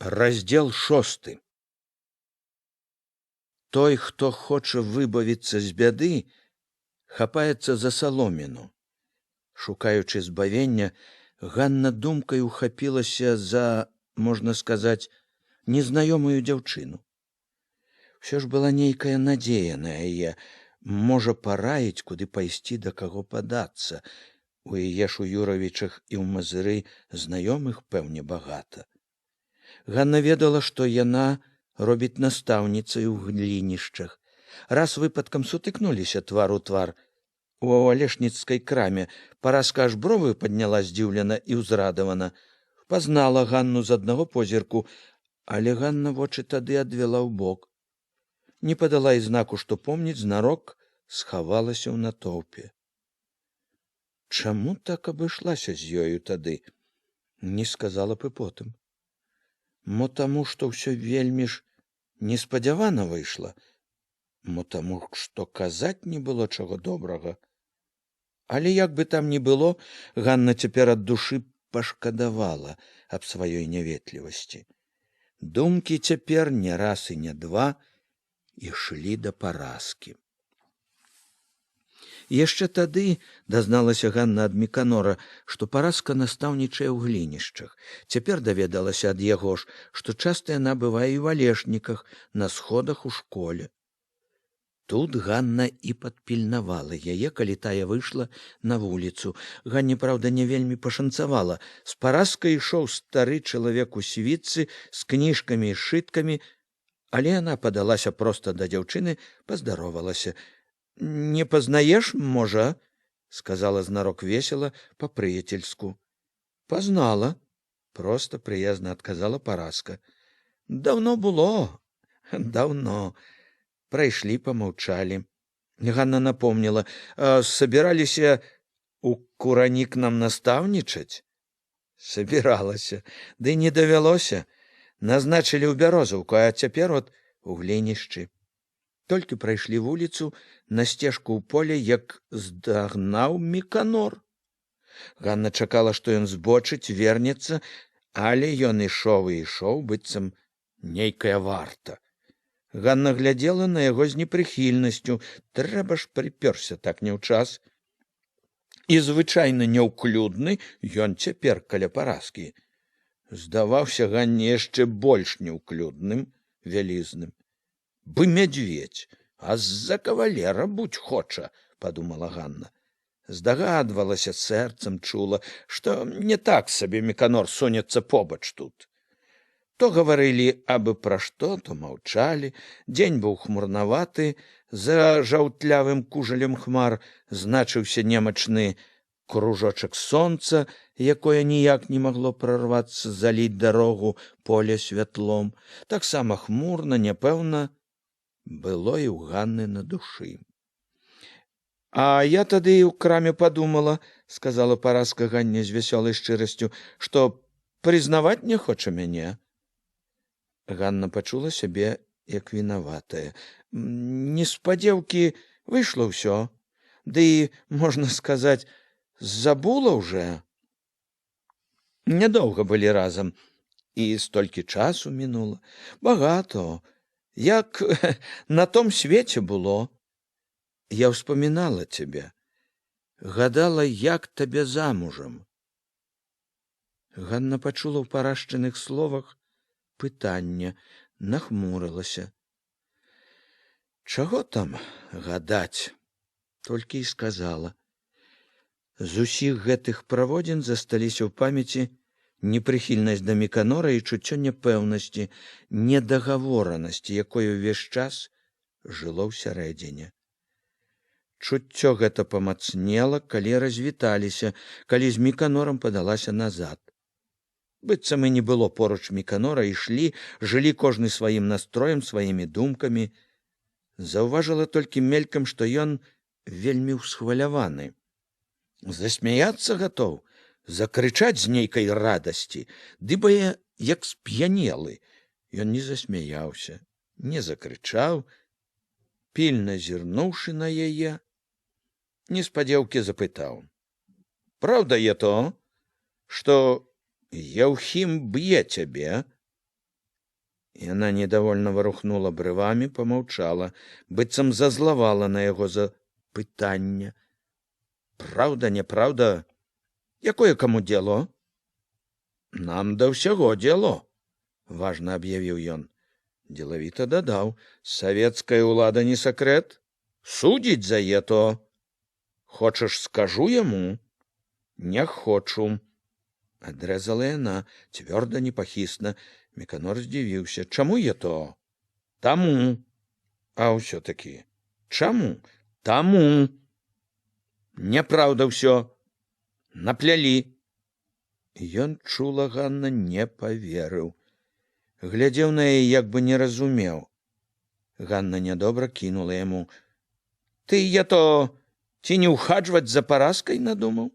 Раздел 6. Той, хто хоча выбавіцца з бяды, хапаецца за саломіну. Шукаючы збавення, Ганна думкай ухапілася за, можна сказаць, незнаёмую дзяўчыну. Усё ж была нейкая надзея на яе, можа параіць, куды пайсці, да каго падацца. У яе ж у Юравічах і ў Мазыры знаёмых, пэўне, багата. Ганна ведала, што яна робіць настаўніцай у глінішчах. Раз выпадкам сутыкнуліся твар у твар. У алешніцкай краме Параска аж бровы падняла здзіўлена і ўзрадавана. Пазнала Ганну з аднаго позірку, але Ганна вочы тады адвяла ўбок. Не падала і знаку, што помніць, знарок схавалася ў натоўпе. Чаму так абышлася з ёю тады? Не сказала б і потым. Мо таму, што ўсё вельмі ж неспадзявана выйшла, мо таму, што казаць не было чаго добрага. Але як бы там ні было, Ганна цяпер ад душы пашкадавала аб сваёй няветлівасці. Думкі цяпер не раз і не два ішлі да Параскі. Яшчэ тады дазналася Ганна ад Міканора, што Параска настаўнічае ў глінішчах. Цяпер даведалася ад яго ж, што часта яна бывае і ў алешніках, на сходах у школе. Тут Ганна і падпільнавала яе, калі тая выйшла на вуліцу. Ганне, праўда, не вельмі пашанцавала. З Параскай ішоў стары чалавек у світцы з кніжкамі і сшыткамі, але яна падалася проста да дзяўчыны, паздаровалася. «Не пазнаеш, можа?» — сказала знарок весела, па-прыяцельску. «Пазнала», — проста прыязна адказала Параска. «Даўно было, даўно». Прайшлі, памаўчалі. Ганна напомніла: «Сабіраліся у Куранік нам настаўнічаць?» «Сабіралася, ды не давялося. Назначылі ў Бярозаўку, а цяпер от у глінішчы». Толькі прайшлі вуліцу, на сцежку ў поле, як здагнаў Міканор. Ганна чакала, што ён збочыць, вернецца, але ён ішоў і ішоў, быццам нейкая варта. Ганна глядзела на яго з непрыхільнасцю. Трэба ж прыпёрся так няўчас. І звычайна няўклюдны ён цяпер каля Параскі здаваўся Ганне яшчэ больш няўклюдным, вялізным. «Бы мядзведзь, а з-за кавалера будь хоча», — падумала Ганна. Здагадвалася, сэрцам чула, што не так сабе Міканор сунецца побач тут. То гаварылі абы пра што, то маўчалі. Дзень быў хмурнаваты, за жаўтлявым кужалем хмар значыўся немачны кружочак сонца, якое ніяк не магло прарвацца, заліць дарогу поле святлом. Таксама хмурна, няпэўна было і ў Ганны на душы. «А я тады і ў краме падумала, — сказала Параска Ганне з вясёлай шчырасцю, — што прызнаваць не хоча мяне». Ганна пачула сябе як вінаватая. Неспадзеўкі выйшла ўсё, ды і, можна сказаць, забула ўжо. Нядоўга былі разам, і столькі часу мінула. Багато, як на том свеце было. Я ўспамінала цябе, гадала, як табе замужам. Ганна пачула ў парашчыных словах пытанне, нахмурылася. Чаго там гадаць, толькі і сказала. З усіх гэтых праводзін засталіся ў памяці непрыхільнасць да Міканора і чуццё няпэўнасці, недагаворанасці, якое ўвесь час жыло ўсярэдзіне. Чуццё гэта памацнела, калі развіталіся, калі з Міканорам падалася назад. Быццам і не было поруч Міканора, ішлі, жылі кожны сваім настроем, сваімі думкамі. Заўважыла толькі мелькам, што ён вельмі ўсхваляваны. Засмяяцца гатоў, закрычаць з нейкай радасці, ды бае, як сп'янелы. Ён не засмяяўся, не закрычаў, пільна зірнуўшы на яе, неспадзеўкі запытаў: «Праўда е то, што Яўхім б'е цябе?» Яна недовольна варухнула брывамі, помаўчала, быццам зазлавала на яго за пытанне. Праўда, няпраўда, якое каму дзело? Нам да ўсяго дзело, важна аб'явіў ён. Делавіта дадаў: савецкая ўлада не сакрэт, судзіць за ето. Хочаш, скажу яму? Не хочу. Адрэзала яна, цвёрда, непахісна. Міканор здзівіўся. Чаму ето? Таму. А ўсё-такі чаму? Таму. Няпраўда ўсё. Наплялі. Ён чула, Ганна не паверыў. Глядзеў на яе, як бы не разумеў. Ганна нядобра кінула яму: ты ето ці не ўхаджваць за паразкай надумаў?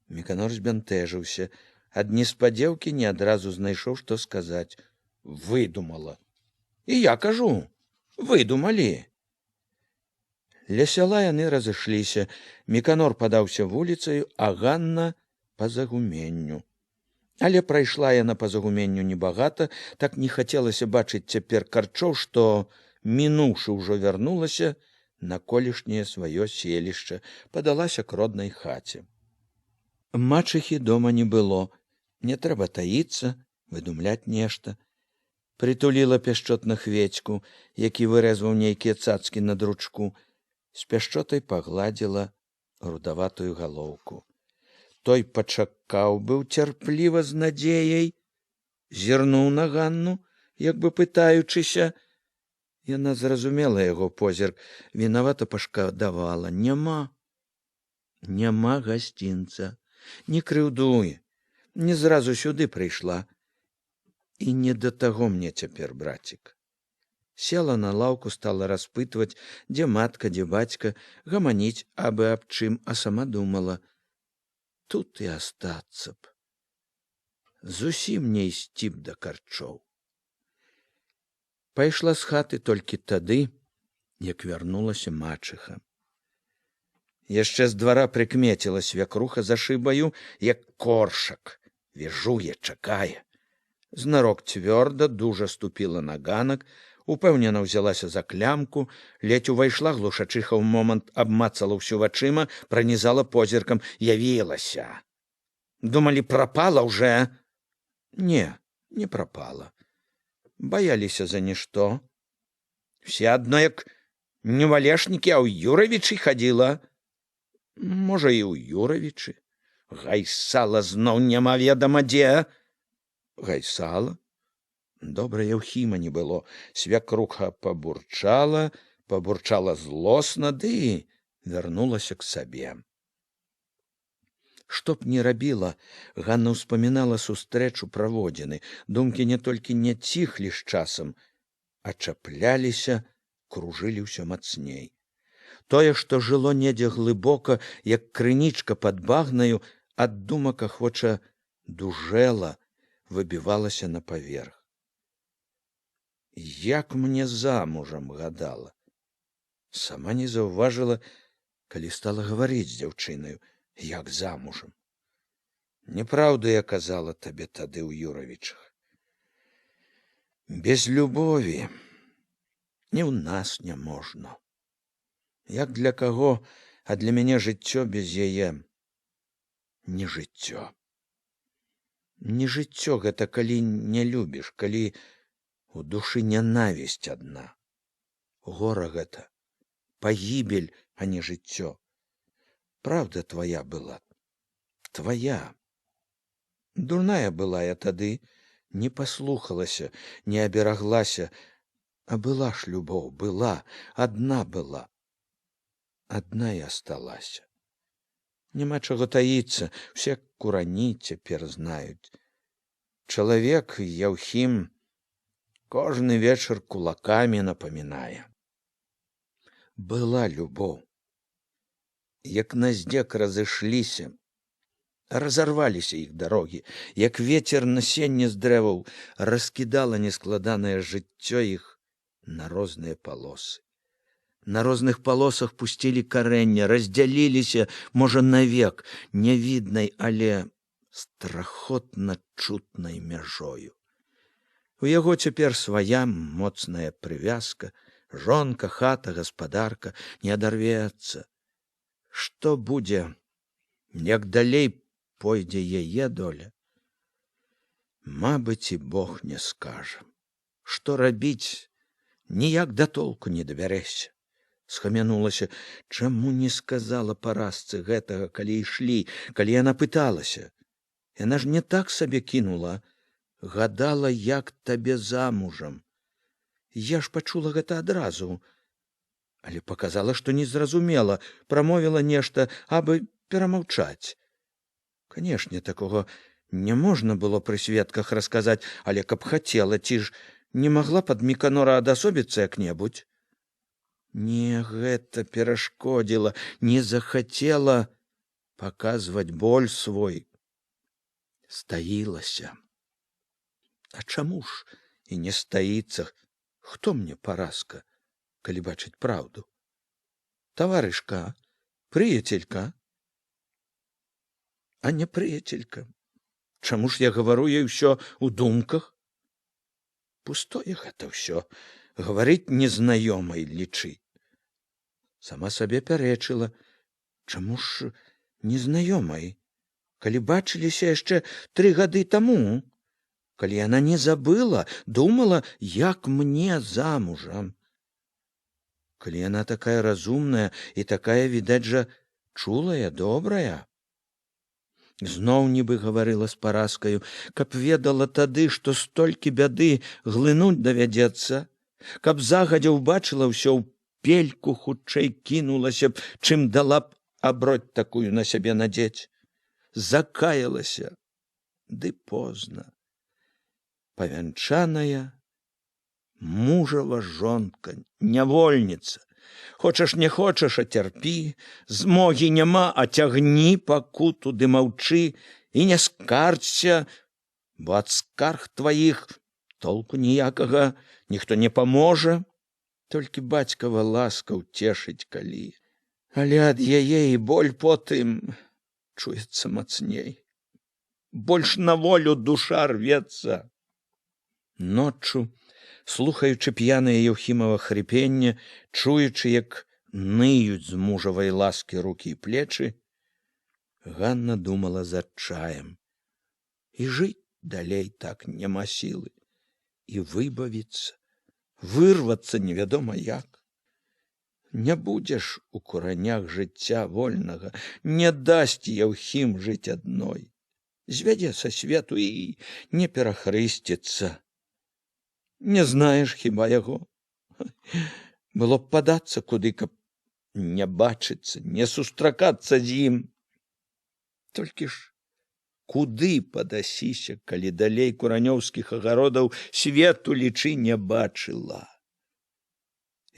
Міканор збянтэжыўся. Ад неспадзеўкі не адразу знайшоў, што сказаць. Выдумала. І я кажу, выдумалі. Ля сяла яны разышліся. Міканор падаўся вуліцаю, а Ганна па загуменню. Але прайшла яна па загуменню небагата, так не хацелася бачыць цяпер карчоў, што, мінуўшы, ўжо вярнулася на колішняе сваё селішча, падалася к роднай хаце. Мачыхі дома не было. Не трэба таіцца, выдумляць нешта. Прытуліла пяшчотна Хведзьку, які вырэзваў нейкія цацкі на дручку. З пяшчотай пагладзіла рудаватую галоўку. Той пачакаў быў цярпліва з надзеяй, зірнуў на Ганну, як бы пытаючыся. Яна зразумела яго позірк, вінавата пашкадавала. Няма гасцінца. Не крыўдуй. Не зразу сюды прыйшла. І не да таго мне цяпер, брацік. Села на лаўку, стала распытваць, дзе матка, дзе бацька, гаманіць абы аб чым, а сама думала: тут і астацца б. Зусім не ісці б да карчоў. Пайшла з хаты толькі тады, як вярнулася мачыха. Яшчэ з двара прыкмеціла свякруха за шыбаю, як коршак. Віжуе, чакае. Знарок цвёрда, дужа ступіла на ганак, упэўнена ўзялася за клямку, ледзь увайшла, глушачыха ў момант абмацала ўсю вачыма, пранізала позіркам: явілася. Думалі, прапала ўжо? Не, не прапала. Баяліся за нішто. Все адно як не валешнікі, а ў Юравічы хадзіла. Можа, і ў Юравічы. Гайсала зноў няма ведама дзе. Гайсала? Добра, Яўхіма не было. Свякруха пабурчала злосна, ды вярнулася к сабе. Што б ні рабіла, Ганна ўспамінала сустрэчу праводзіны. Думкі не толькі не ціхлі з часам, а чапляліся, кружылі ўсё мацней. Тое, што жыло недзе глыбока, як крынічка пад багнаю, ад думак ахвоча дужэла, выбівалася на паверх. Як мне замужам гадала. Сама не заўважыла, калі стала гаварыць з дзяўчынаю: як замужам. Няпраўду я казала табе тады ў Юравічах. Без любові не ў нас не можна. Як для каго, а для мяне жыццё без яе не жыццё. Не жыццё гэта, калі не любіш, калі у душы нянавісць адна. Гора гэта, пагібель, а не жыццё. Правда твоя была, твоя. Дурная была я тады, не паслухалася, не абераглася, а была ж любоў, была, адна была. Адна і асталася. Няма чаго таіцца, усе курані цяпер знаюць. Чалавек, Яўхім, кожны вечар кулакамі напамінае. Была любоў. Як на здзек разышліся, разарваліся іх дарогі, як вецер насенне з дрэваў раскідала нескладанае жыццё іх на розныя палосы. На розных палосах пусцілі карэння, раздзяліліся, можа, навек, нявіднай, але страхотна чутнай мяжою. У яго цяпер свая моцная прывязка, жонка, хата, гаспадарка, не адарвецца. Што будзе, як далей пойдзе яе доля? Мабыць, і Бог не скажа. Што рабіць, ніяк да толку не дабярэшся. Схамянулася, чаму не сказала парасцы гэтага, калі ішлі, калі яна пыталася. Яна ж не так сабе кінула, гадала, як табе замужам. Я ж пачула гэта адразу, але паказала, што не зразумела, прамовіла нешта, абы перамаўчаць. Канешне, такога не можна было пры сведках расказаць, але каб хацела, ці ж не магла пад Міканора адасобіцца як-небудзь? Не, гэта перашкодзіла, не захацела паказваць боль свой. Стаілася. А чаму ж і не стаіцца? Хто мне паразка, калі бачыць праўду? Таварышка, прыяцелька? А не прыяцелька. Чаму ж я гавару ёй усё ў думках? Пустое гэта ўсё. Гаварыць незнаёмай лічы. Сама сабе пярэчыла. Чаму ж незнаёмай? Калі бачыліся яшчэ 3 гады таму, калі яна не забыла, думала, як мне замужам. Калі яна такая разумная і такая, відаць жа, чулая, добрая. Зноў нібы гаварыла з паразкаю, каб ведала тады, што столькі бяды глынуць давядзецца, каб загадзя ўбачыла ўсё ў пельку, хутчэй кінулася б, чым дала б абродь такую на сябе надзець. Закаялася, ды позна. Павянчаная мужава жонка, нявольніца. Хочаш не хочаш, а цярпі, змогі няма, а цягні пакуту ды маўчы і не скарцься, бо ад скарг тваіх толку ніякага, ніхто не паможа, толькі бацькава ласка ўцешыць калі. Але ад яе і боль потым чуецца мацней. Больш на волю душа рвецца. Ноччу, слухаючы п'янае Еўхімава хрыпенне, чуючы, як ныюць з мужавай ласкі рукі і плечы, Ганна думала з адчаем. І жыць далей так няма сілы. І выбавіцца, вырвацца невядома як. Не будзеш у куранях жыцця вольнага, не дасць Еўхім жыць адной. Звядзе са свету і не перахрысціцца. Не знаеш хіба яго? Было б падацца куды, каб не бачыцца, не сустракацца з ім. Толькі ж куды падасіся, калі далей куранёўскіх агародаў свету лічы не бачыла?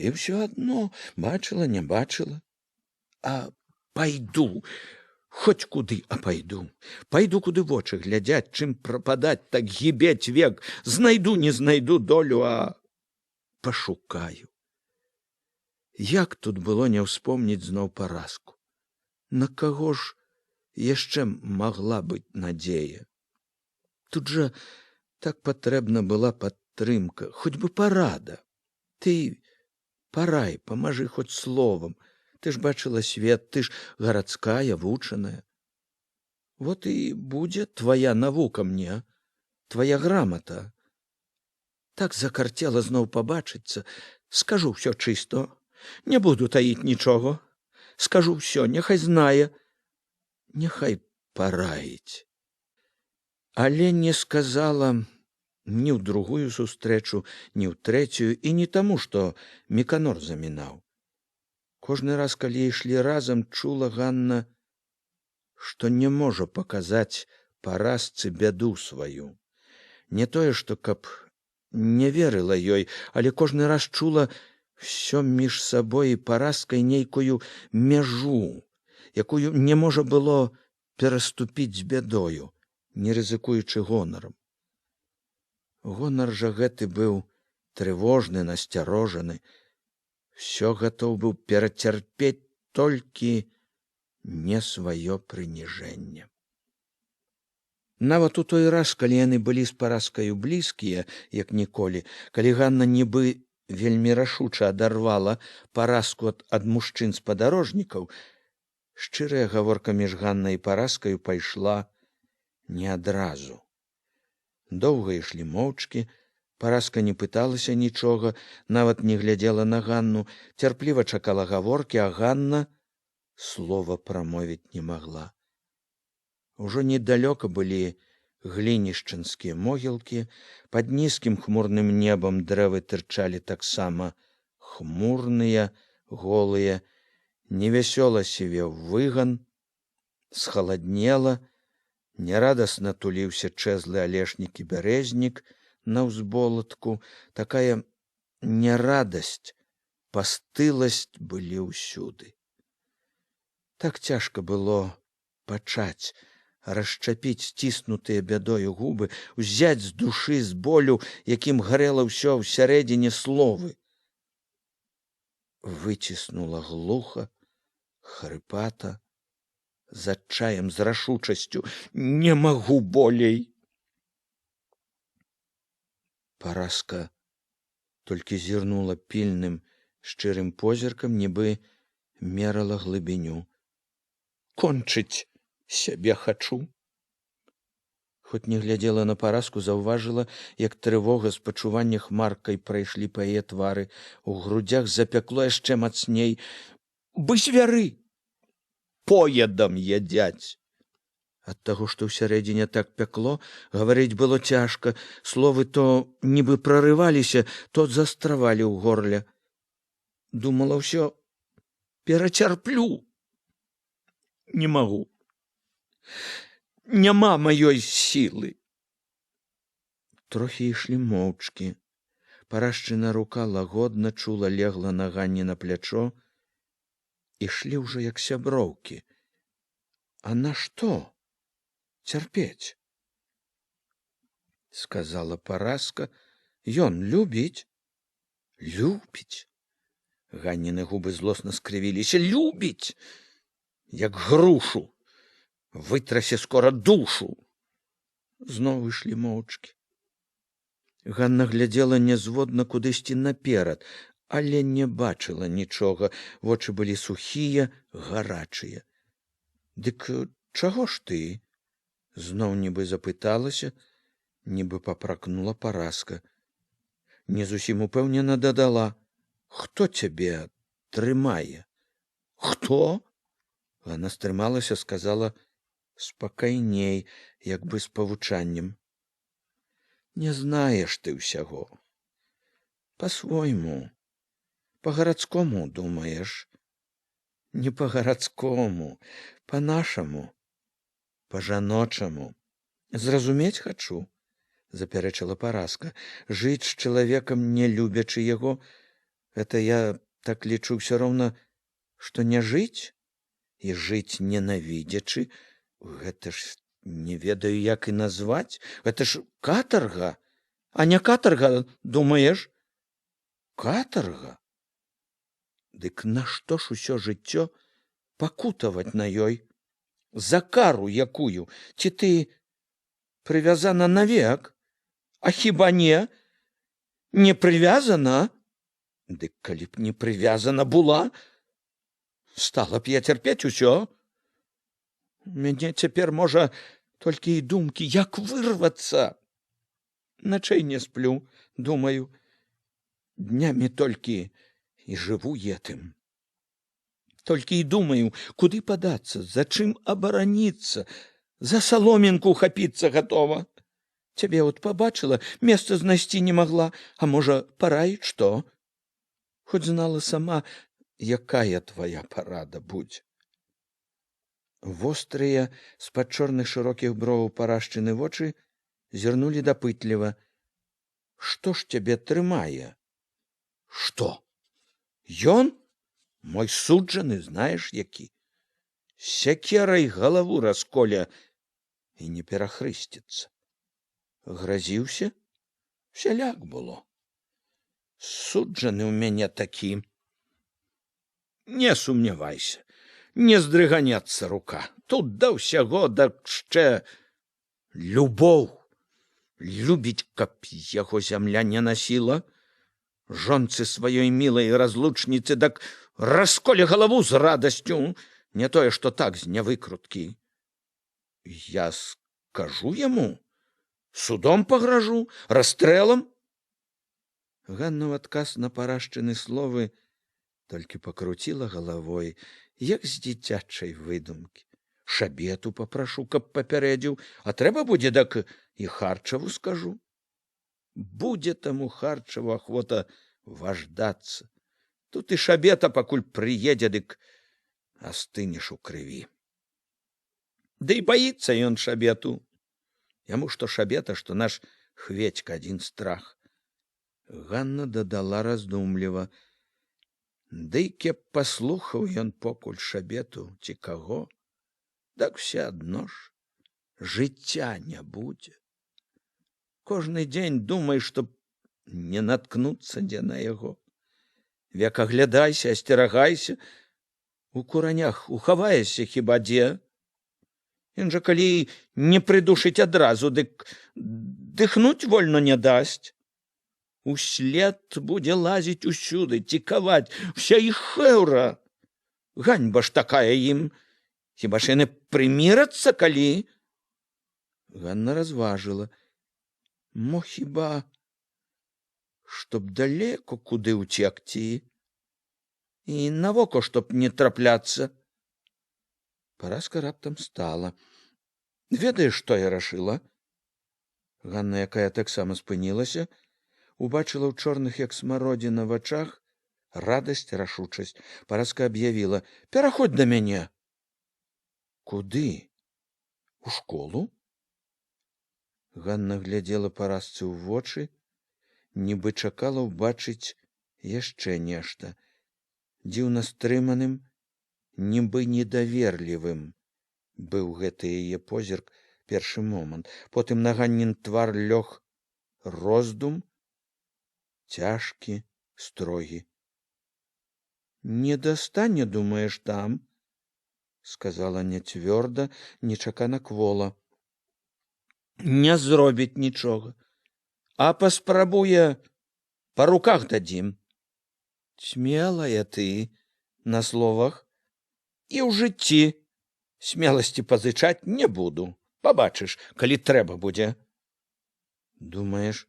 І ўсё адно бачыла, не бачыла. А пайду, хоць куды, а пайду. Пайду, куды вочы глядзяць, чым прападаць, так гібець век. Знайду, не знайду долю, а пашукаю. Як тут было не ўспомніць зноў паразку? На каго ж яшчэ магла быць надзея? Тут жа так патрэбна была падтрымка, хоць бы парада. Ты парай, памажы хоць словам. Ты ж бачыла свет, ты ж гарадская, вучаная. Вот і будзе твая навука мне, твая грамата. Так закарцела зноў пабачыцца. Скажу ўсё чысто, не буду таіць нічога. Скажу ўсё, няхай знае, няхай параіць. Але не сказала ні ў другую сустрэчу, ні ў трэцюю, і не таму, што Міканор замінаў. Кожны раз, калі ішлі разам, чула Ганна, што не можа паказаць паразцы бяду сваю. Не тое, што каб не верыла ёй, але кожны раз чула всё між сабой і паразкай нейкую мяжу, якую не можа было пераступіць з бядою, не рызыкуючы гонарам. Гонар жа гэты быў трывожны, насцярожаны, всё гатоў быў перацярпець толькі не сваё прыніжэнне. Нават у той раз, калі яны былі з Параскаю блізкія, як ніколі, калі Ганна нібы вельмі рашуча адарвала Параску ад мужчын спадарожнікаў, шчырая гаворка між Ганнай і Параскаю пайшла не адразу. Доўга ішлі моўчкі, Параска не пыталася нічога, нават не глядзела на Ганну, цярпліва чакала гаворкі, а Ганна слова прамовіць не магла. Ужо недалёка былі глінішчынскія могілкі, пад нізкім хмурным небам дрэвы тырчалі таксама хмурныя, голыя, невясёла сівеў выган, схаладнела, нярадасна туліўся чэзлы алешнік і бярэзнік на ўзболатку, такая нярадасць, пастыласць былі ўсюды. Так цяжка было пачаць, расчапіць сціснутыя бядою губы, узяць з душы, з болю, якім гарэла ўсё ўсярэдзіне словы. Выціснула глуха, хрыпата, з адчаем, з рашучасцю: «Не магу болей!» Параска толькі зірнула пільным, шчырым позіркам, нібы мерала глыбіню. «Кончыць сябе хачу!» Хоць не глядзела на Параску, заўважыла, як трывога, спачуванне хмаркай прайшлі па яе твары, у грудзях запякло яшчэ мацней. «Бы звяры поядам ядзяць!» Ад таго, што ўсярэдзіне так пякло, гаварыць было цяжка, словы то нібы прарываліся, то застравалі ў горле. Думала, ўсё перацярплю. Не магу. Няма маёй сілы. Трохі ішлі моўчкі. Парашчына рука лагодна, чула легла на Ганне на плячо. Ішлі ўжо як сяброўкі. А нашто цярпець? Сказала Параска. Ён любіць. Любіць. Ганніны губы злосна скрывіліся. Любіць, як грушу. Вытрасе скора душу. Зноў ішлі моўчкі. Ганна глядзела нязводна кудысьці наперад, але не бачыла нічога. Вочы былі сухія, гарачыя. Дык чаго ж ты? Зноў нібы запыталася, нібы папракнула Параска. Не зусім упэўнена дадала: «Хто цябе трымае?» «Хто?» Ганна стрымалася, сказала спакайней, як бы з павучаннем. «Не знаеш ты ўсяго. Па-свойму, па-гарадскому думаеш. Не па-гарадскому, па-нашаму, па-жаночаму. Зразумець хачу», запярэчыла Параска. «Жыць з чалавекам, не любячы яго, гэта я так лічу ўсё роўна, што не жыць, і жыць ненавідзячы. Гэта ж не ведаю, як і назваць. Гэта ж катарга. А не катарга, думаеш?» «Катарга? Дык нашто ж усё жыццё пакутаваць на ёй? За кару якую? Ці ты прывязана навек? А хіба не? Не прывязана? Дык калі б не прывязана була, стала б я цярпець усё. Мяне цяпер, можа, толькі і думкі, як вырвацца. Начэй не сплю, думаю. Днямі толькі і жыву етым. Толькі і думаю, куды падацца, за чым абараніцца, за саломінку хапіцца гатова. Цябе от пабачыла, месца знайсці не магла, а можа, параіць што? Хоць знала сама, якая твая парада будзе». Вострыя, з-пад чорных шырокіх броваў парашчыны вочы зірнулі дапытліва. «Што ж цябе трымае?» «Што? Ён? Мой суджаны, знаеш які? Сякерай галаву расколя і не перахрысціцца. Гразіўся? Всяляк было. Суджаны ў мяне такі. Не сумнявайся. Не здрыганецца рука. Тут да ўсяго, да шчэ Любоў. Любіць, каб яго зямля не насіла. Жонцы сваёй мілай разлучніцы так расколе галаву з радасцю, не тое, што так з нявыкруткі. Я скажу яму, судом пагражу, расстрэлам. Ганна ў адказ на парашчыны словы толькі пакруціла галавой, як з дзіцячай выдумкі. Шабету папрашу, каб папярэдзіў, а трэба будзе, так і Харчаву скажу. Будзе таму Харчаву ахвота важдацца. Тут і Шабета пакуль прыедзе, дык астынеш у крыві. Ды і баіцца ён Шабету. Яму што Шабета, што наш Хведька, адзін страх. Ганна дадала раздумліва. Ды кеп паслухаў ён покуль Шабету ці каго, так все адно ж жыцця не будзе. Кожны дзень думай, што не наткнуцца дзе на яго. Век аглядайся, асцерагайся, у куранях ухаваешся хіба дзе. Ён жа калі не прыдушыць адразу, дык дыхнуць вольно не дасць. Услед будзе лазіць усюды, цікаваць, вся іх хэўра. Ганьба ж такая ім. Хіба ж яны прымірацца калі? Ганна разважыла. Мо хіба, чтоб далеко куды уцекці? І навоко, чтоб не трапляцца? Параска раптам стала. Ведаеш, што я рашыла? Ганна, якая таксама спынілася, убачыла ў чорных, як смародзіна, вачах радасць, рашучасць. Параска аб'явіла: пераходзь да мяне. Куды? У школу? Ганна глядзела Парасцы ў вочы, нібы чакала ўбачыць яшчэ нешта. Дзіўна стрыманым, нібы недаверлівым быў гэты яе позірк першы момант. Потым на Ганнін твар лёг роздум, цяжкі, строгі. Не дастане, думаеш, там? Сказала нецвёрда, нечакана квола. Не зробіць нічога, а паспрабуе, па руках дадзім. Смелая ты на словах, і ў жыцці смеласці пазычаць не буду. Пабачыш, калі трэба будзе. Думаеш,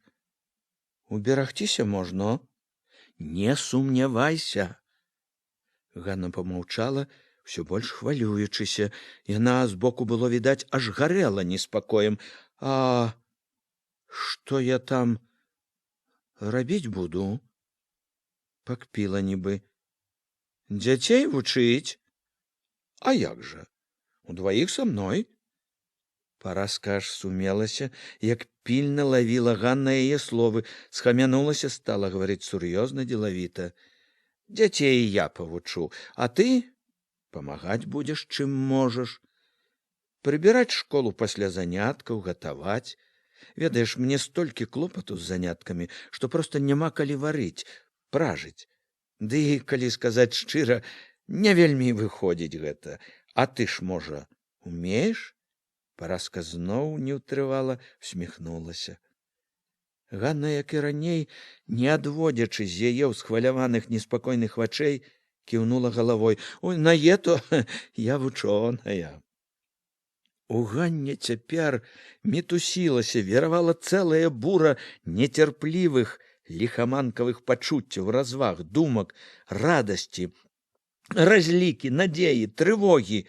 уберагціся можна? Не сумнявайся. Ганна помаўчала, все больш хвалюючыся. Яна збоку было відаць, аж гарэла неспакоем. А што я там рабіць буду? Пакпіла нібы. Дзяцей вучыць? А як жа? Удваіх са мной? Параска аж сумелася, як пільна лавіла Ганна яе словы, схамянулася, стала гаварыць сур'ёзна, дзелавіта. Дзяцей я павучу, а ты памагаць будзеш, чым можаш. Прыбіраць школу пасля заняткаў, гатаваць. Ведаеш, мне столькі клопату з заняткамі, што проста няма калі варыць, пражыць. Ды, калі сказаць шчыра, не вельмі выходзіць гэта. А ты ж, можа, умееш? Параска зноў не ўтрывала, усміхнулася. Ганна, як і раней, не адводзячы з яе ўсхваляваных неспакойных вачэй, кіўнула галавой. Ой, на ето я вучоная. У Ганне цяпер мітусілася, віравала цэлая бура нецярплівых, ліхаманкавых пачуццяў, разваг, думак, радасці, разлікі, надзеі, трывогі.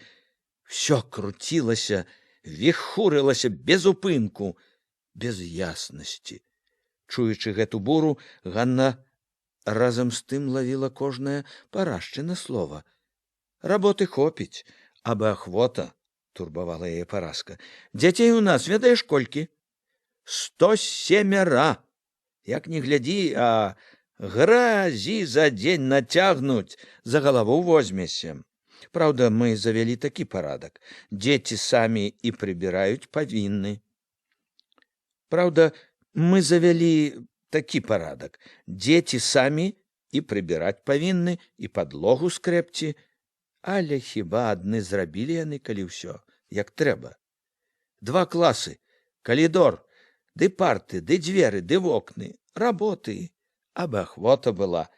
Всё круцілася, віхурылася без упынку, без яснасці. Чуючы гэту буру, Ганна разам з тым лавіла кожнае парашчына слова. Работы хопіць, абы ахвота, турбавала яе Параска. Дзяцей у нас ведаеш колькі? 107. Як не глядзі, а гразі за дзень нацягнуць, за галаву возьмешся. Праўда, мы завялі такі парадак. Дзеці самі і прыбіраюць павінны. Праўда, мы завялі такі парадак. Дзеці самі і прыбіраць павінны, і падлогу скрэпці, але хіба адны зрабілі яны, калі ўсё, як трэба. 2 класы Калідор, ды парты, ды дзверы, ды вокны, работы. Абы ахвота была.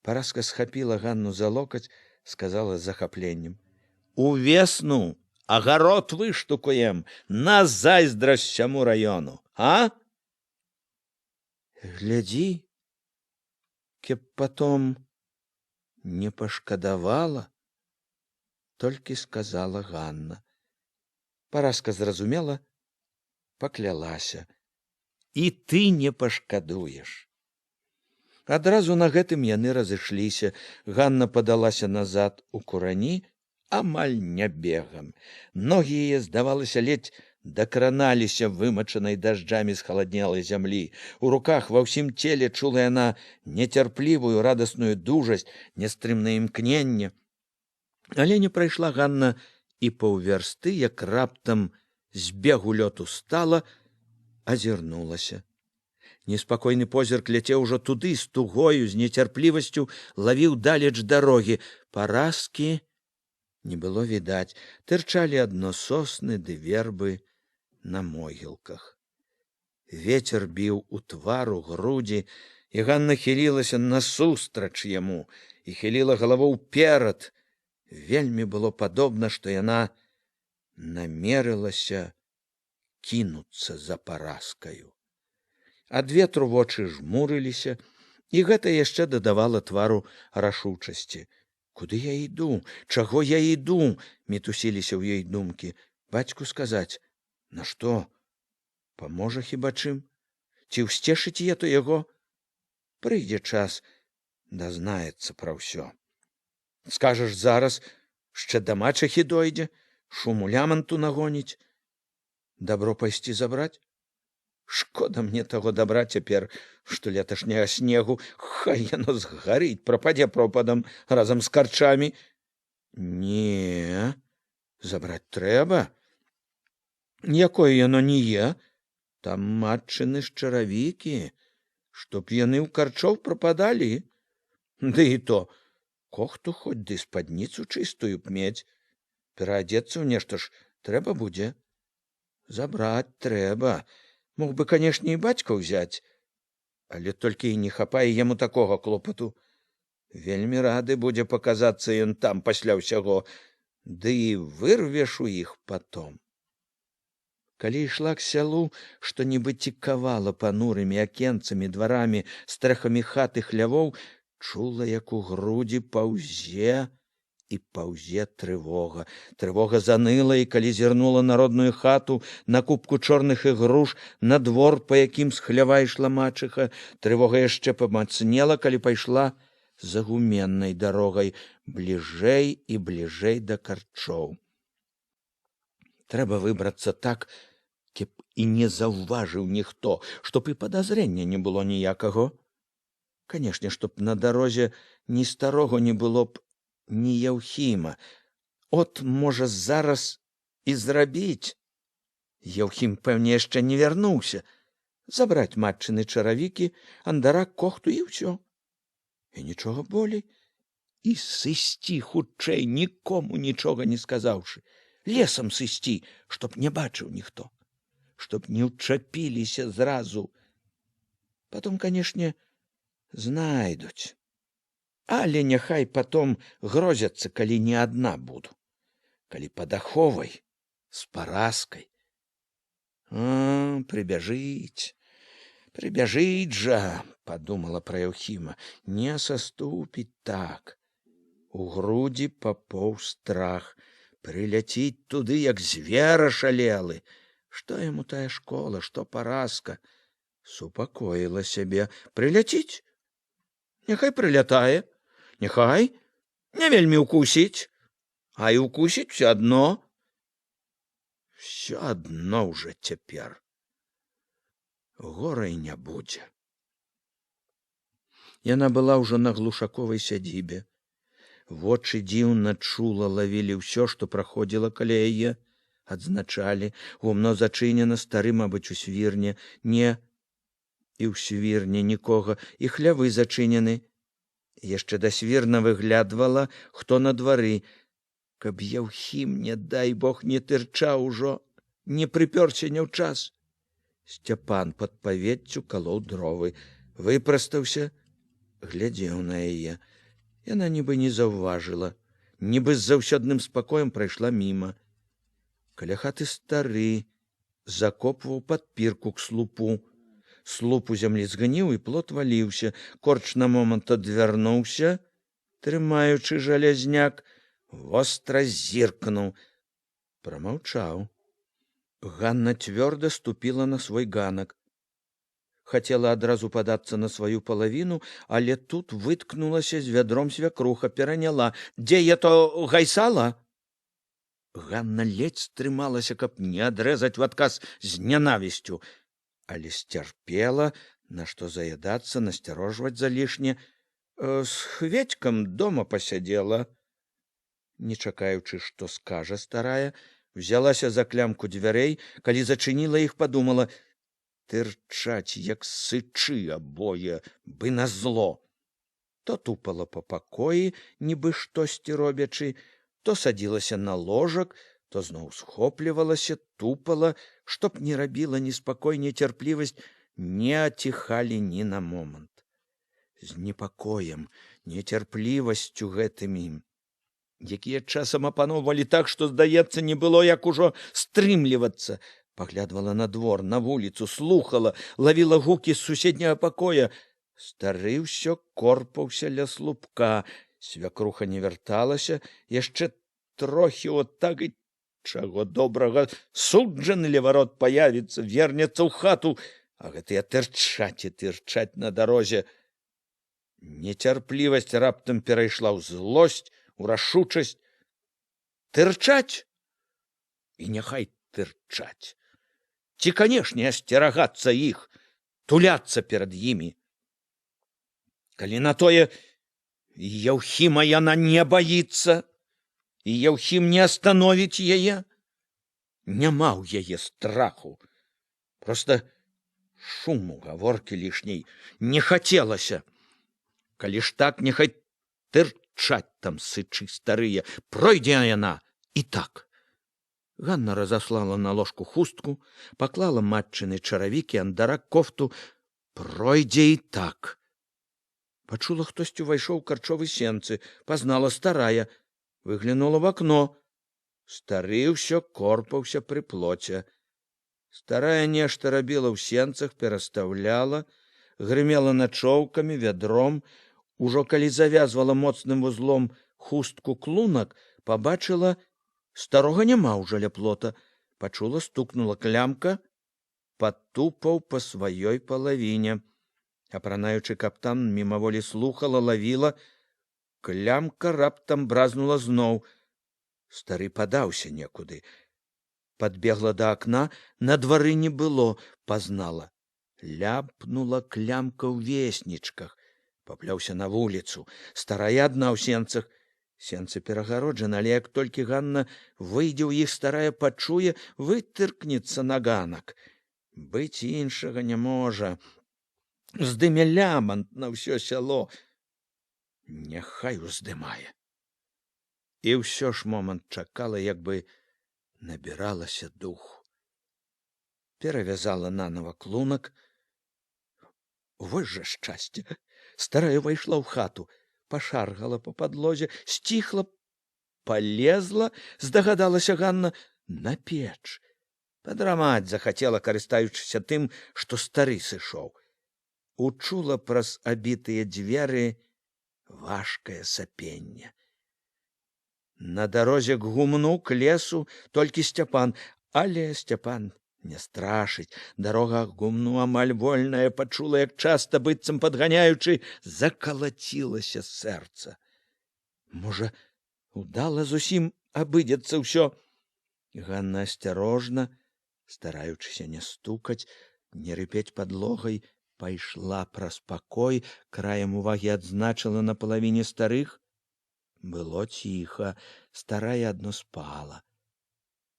Параска схапіла Ганну за локаць, сказала з захапленнем: увесну агарод выштукуем на зайздрасць сяму раёну, а? Глядзі, каб потом не пашкадавала, толькі сказала Ганна. Параска зразумела, паклялася: і ты не пашкадуеш. Адразу на гэтым яны разышліся. Ганна падалася назад у курані, амаль не бегам. Ногі яе, здавалася, ледзь дакраналіся вымачанай дажджамі схаладнелай зямлі. У руках ва ўсім целе чула яна нецярплівую радасную дужасць, нястрымнае імкненне. Але не прайшла Ганна і паўвярсты, як раптам з бегу лёту стала, азірнулася. Неспакойны позірк ляцеў ужо туды, з тугою, з нецярплівасцю лавіў далеч дарогі. Параскі не было відаць, тырчалі адно сосны ды вербы на могілках. Вецер біў у твар, у грудзі, і Ганна хілілася насустрач яму і хіліла галаву ўперад. Вельмі было падобна, што яна намерылася кінуцца за Параскаю. Ад ветру вочы жмурыліся, і гэта яшчэ дадавала твару рашучасці. Куды я іду? Чаго я іду? Мітусіліся ў ёй думкі. Бацьку сказаць: нашто? Паможа хіба чым? Ці ўсцешыць я то яго? Прыйдзе час, дазнаецца пра ўсё. Скажаш зараз, яшчэ да мачахі дойдзе, шуму ляманту нагоніць. Дабро пайсці забраць? Шкода мне таго дабра цяпер, што леташняга снегу, хай яно згарыць, прападзе пропадам разам з карчамі. Не, забраць трэба. Якое яно не е, там матчыны шчаравікі, чтоб яны ў карчоў прападалі. Ды і то, кохту хоць ды спадніцу чыстую б мець. Пераадзецца ў нешта ж трэба будзе. Забраць трэба. Мог бы, канешне, і бацька ўзяць, але толькі і не хапае яму такога клопату. Вельмі рады будзе паказацца ён там пасля ўсяго, ды і вырвеш у іх потом. Калі ішла к сялу, што нібы цікавала панурымі акенцамі, дварамі, стрэхамі хат і хлявоў, чула, як у грудзі паўзе і паўзе трывога. Трывога заныла, і калі зірнула на родную хату, на купку чорных ігруш, на двор, па якім з хлява ішла мачыха, трывога яшчэ памацнела, калі пайшла за гуменнай дарогай, бліжэй і бліжэй да карчоў. Трэба выбрацца так, каб і не заўважыў ніхто, чтоб і падазрення не было ніякаго. Канешне, чтоб на дарозе ні старого не было б, ні Яўхіма. От, можа, зараз і зрабіць. Яўхім, пэўне, яшчэ не вярнуўся. Забраць матчыны чаравікі, андара, кохту і ўсё. І нічога болей. І сысці хутчэй, нікому нічога не сказаўшы. Лесам сысці, чтоб не бачыў ніхто. Чтоб не ўчапіліся зразу. Потом, канешне, знайдуць. Але няхай потом грозяцца, калі не адна буду. Калі пад аховай, з Параскай. Прыбяжыць жа, падумала пра Яўхіма, не саступіць так. У грудзі папоўз страх, прыляціць туды, як звер ашалелы. Што яму тая школа, што Параска? Супакоіла сябе. Прыляціць? Няхай прылятае. Няхай не вельмі ўкусіць, а і ўкусіць все адно. Все адно ўжо цяпер. Горай не будзе. Яна была ўжо на глушаковай сядзібе. Вочы дзіўна чула лавілі ўсё, што праходзіла каля яе, адзначалі. Гумно зачынена, стары, мабыць, у свірне. Не, і ў свірне нікога, і хлявы зачынены. Яшчэ да свірна выглядвала, хто на двары. Каб Яўхім, не дай Бог, не тырчаў ужо. не прыпёрся не ў час. Сцяпан пад павеццю калоў дровы, выпрастаўся, глядзеў на яе. Яна нібы не заўважыла, нібы з заўсёдным спакоем прайшла міма. Каля хаты стары закопваў падпірку к слупу. Слуп у зямлі згніў, і плот валіўся. Корч на момант адвярнуўся, трымаючы жалязняк, востра зіркнуў. Прамаўчаў. Ганна цвёрда ступіла на свой ганак. Хацела адразу падацца на сваю палавіну, але тут выткнулася з вядром свякруха, пераняла. «Дзе я то гайсала?» Ганна ледзь стрымалася, каб не адрэзаць в адказ з нянавісцю, але сцярпела, на што заядацца, насцярожваць залішне. З Хведькам дома пасядзела. Не чакаючы, што скажа старая, взялася за клямку дзвярэй, калі зачыніла іх, падумала: тырчаць, як сычы абое, бы назло. То тупала па пакоі, нібы штосьці робячы, то садзілася на ложак, то зноў схоплівалася, тупала, што б не рабіла неспакой, нецярплівасць, не аціхалі ні на момант. З непакоем, нецярплівасцю гэтымі, якія часам апаноўвалі так, што, здаецца, не было як ужо стрымлівацца. Паглядвала на двор, на вуліцу, слухала, лавіла гукі з суседняга пакоя. Стары ўсё корпаўся ля слупка. Свякруха не вярталася, яшчэ трохі отак, і чаго добрага, суджаны леварот паявіцца, вернецца ў хату, а гэтыя тырчаць і тырчаць на дарозе. Нецярплівасць раптам перайшла ў злосць, у рашучасць. Тырчаць? І няхай тырчаць. Ці, канешне, асцерагацца іх, туляцца перад імі. Калі на тое Яўхіма яна не баіцца, і Яўхім не астановіць яе, няма ў яе страху. Проста шуму, гаворкі лішняй не хацелася. Калі ж так, няхай тырчаць там сычы старыя, пройдзе яна і так. Ганна разаслала на ложку хустку, паклала матчыны чаравік і андарак кофту. Пройдзе і так. Пачула, хтосьці увайшоў у карчовы сенцы, пазнала старая, выглянула в акно. Стары ўсё корпаўся пры плоце. Старая нешта рабіла ў сенцах, перастаўляла, грымела начоўкамі, вядром. Ужо калі завязвала моцным вузлом хустку клунак, пабачыла, старога няма ўжо ля плота. Пачула, стукнула клямка, патупаў па сваёй палавіне. Апранаючы каптан, мімаволі слухала, лавіла. Клямка раптам бразнула зноў. Стары падаўся некуды. Падбегла да акна, на двары не было, пазнала. Ляпнула клямка ў веснічках. Папляўся на вуліцу. Старая адна ў сенцах. Сенцы перагароджаны, але як толькі Ганна выйдзе ў іх, старая пачуе, вытыркнецца на ганак. Быць іншага не можа. Здыме лямант на ўсё сяло. Няхай уздымае. І ўсё ж момант чакала, як бы набіралася духу. Перавязала нанава клунак. Вось жа шчасце! Старая ўвайшла ў хату, пашаргала па падлозе, сціхла, палезла, здагадалася Ганна, на печ. Падрамаць захацела, карыстаючыся тым, што стары сышоў. Учула праз абітыя дзверы важкае сапенне. На дарозе к гумну, к лесу, толькі Сцяпан, але Сцяпан не страшыць. Дарога к гумну амаль вольная, пачула, як часта, быццам падганяючы, закалацілася сэрца. Можа, удала зусім абыдзецца ўсё. Ганна асцярожна, стараючыся не стукаць, не рыпець падлогай, пайшла праз пакой, краем увагі адзначыла на палавіне старых. Было ціха, старая адно спала.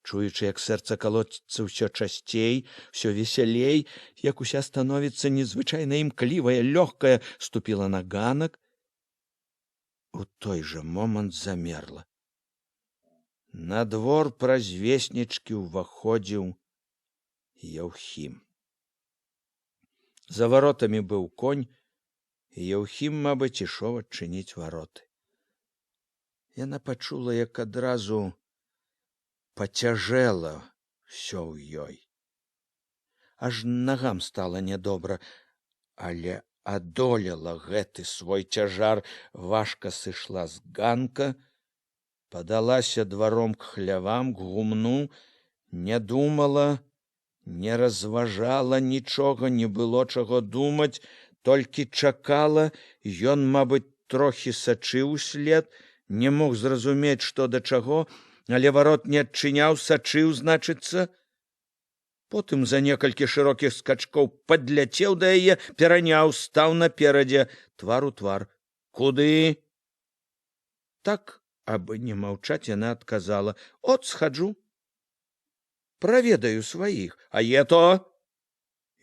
Чуючы, як сэрца калоціцца ўсё часцей, усё весялей, як уся становіцца незвычайна імклівая, лёгкая, ступіла на ганак. У той жа момант замерла. На двор праз веснічкі ўваходзіў Яўхім. За варотамі быў конь, і Яўхім, мабыць, ішоў адчыніць вароты. Яна пачула, як адразу пацяжэла ўсё ў ёй. Аж нагам стала нядобра, але адолела гэты свой цяжар, важка сышла з ганка, падалася дваром к хлявам, к гумну, не думала, не разважала нічога, не было чаго думаць, толькі чакала. Ён, мабыць, трохі сачыў услед, не мог зразумець, што да чаго, але варот не адчыняў, сачыў, значыцца. Потым за некалькі шырокіх скачкоў падляцеў да яе, пераняў, стаў наперадзе, твар у твар. Куды? Так, абы не маўчаць, яна адказала: от схаджу. Праведаю сваіх, а ето?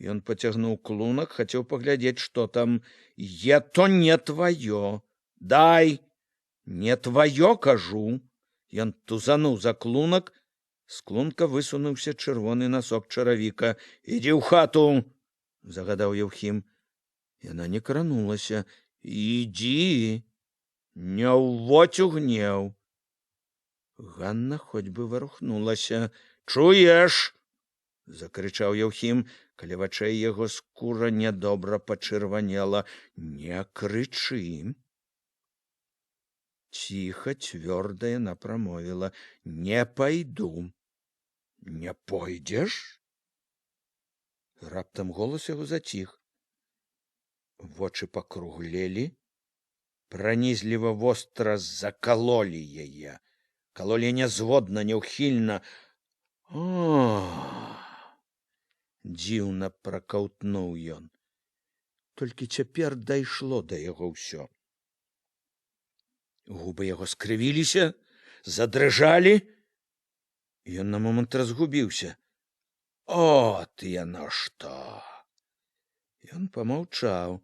Ён пацягнуў клунак, хацеў паглядзець, што там. Ето не тваё. Дай. Не тваё, кажу. Ён тузануў за клунак. З клунка высунуўся чырвоны носок чаравіка. Ідзі ў хату, загадаў Яўхім. Яна не кранулася. Ідзі, не ўводзь у гнеў. Ганна хоць бы варухнулася. Чуеш? Закрычаў Яўхім, каля вачэй яго скура нядобра пачырванела. Не крычы. Ціха, цвёрда яна прамовіла: не пайду. Не пойдзеш? Раптам голас яго заціх. Вочы пакруглелі, пранізліва востра закалолі яе. Калолі нязводна, няўхільна. Дзіўна пракаўтнуў ён. Толькі цяпер дайшло да яго ўсё. Губы яго скрывіліся, задрыжалі. Ён на момант разгубіўся. От яно што! Ён памаўчаў,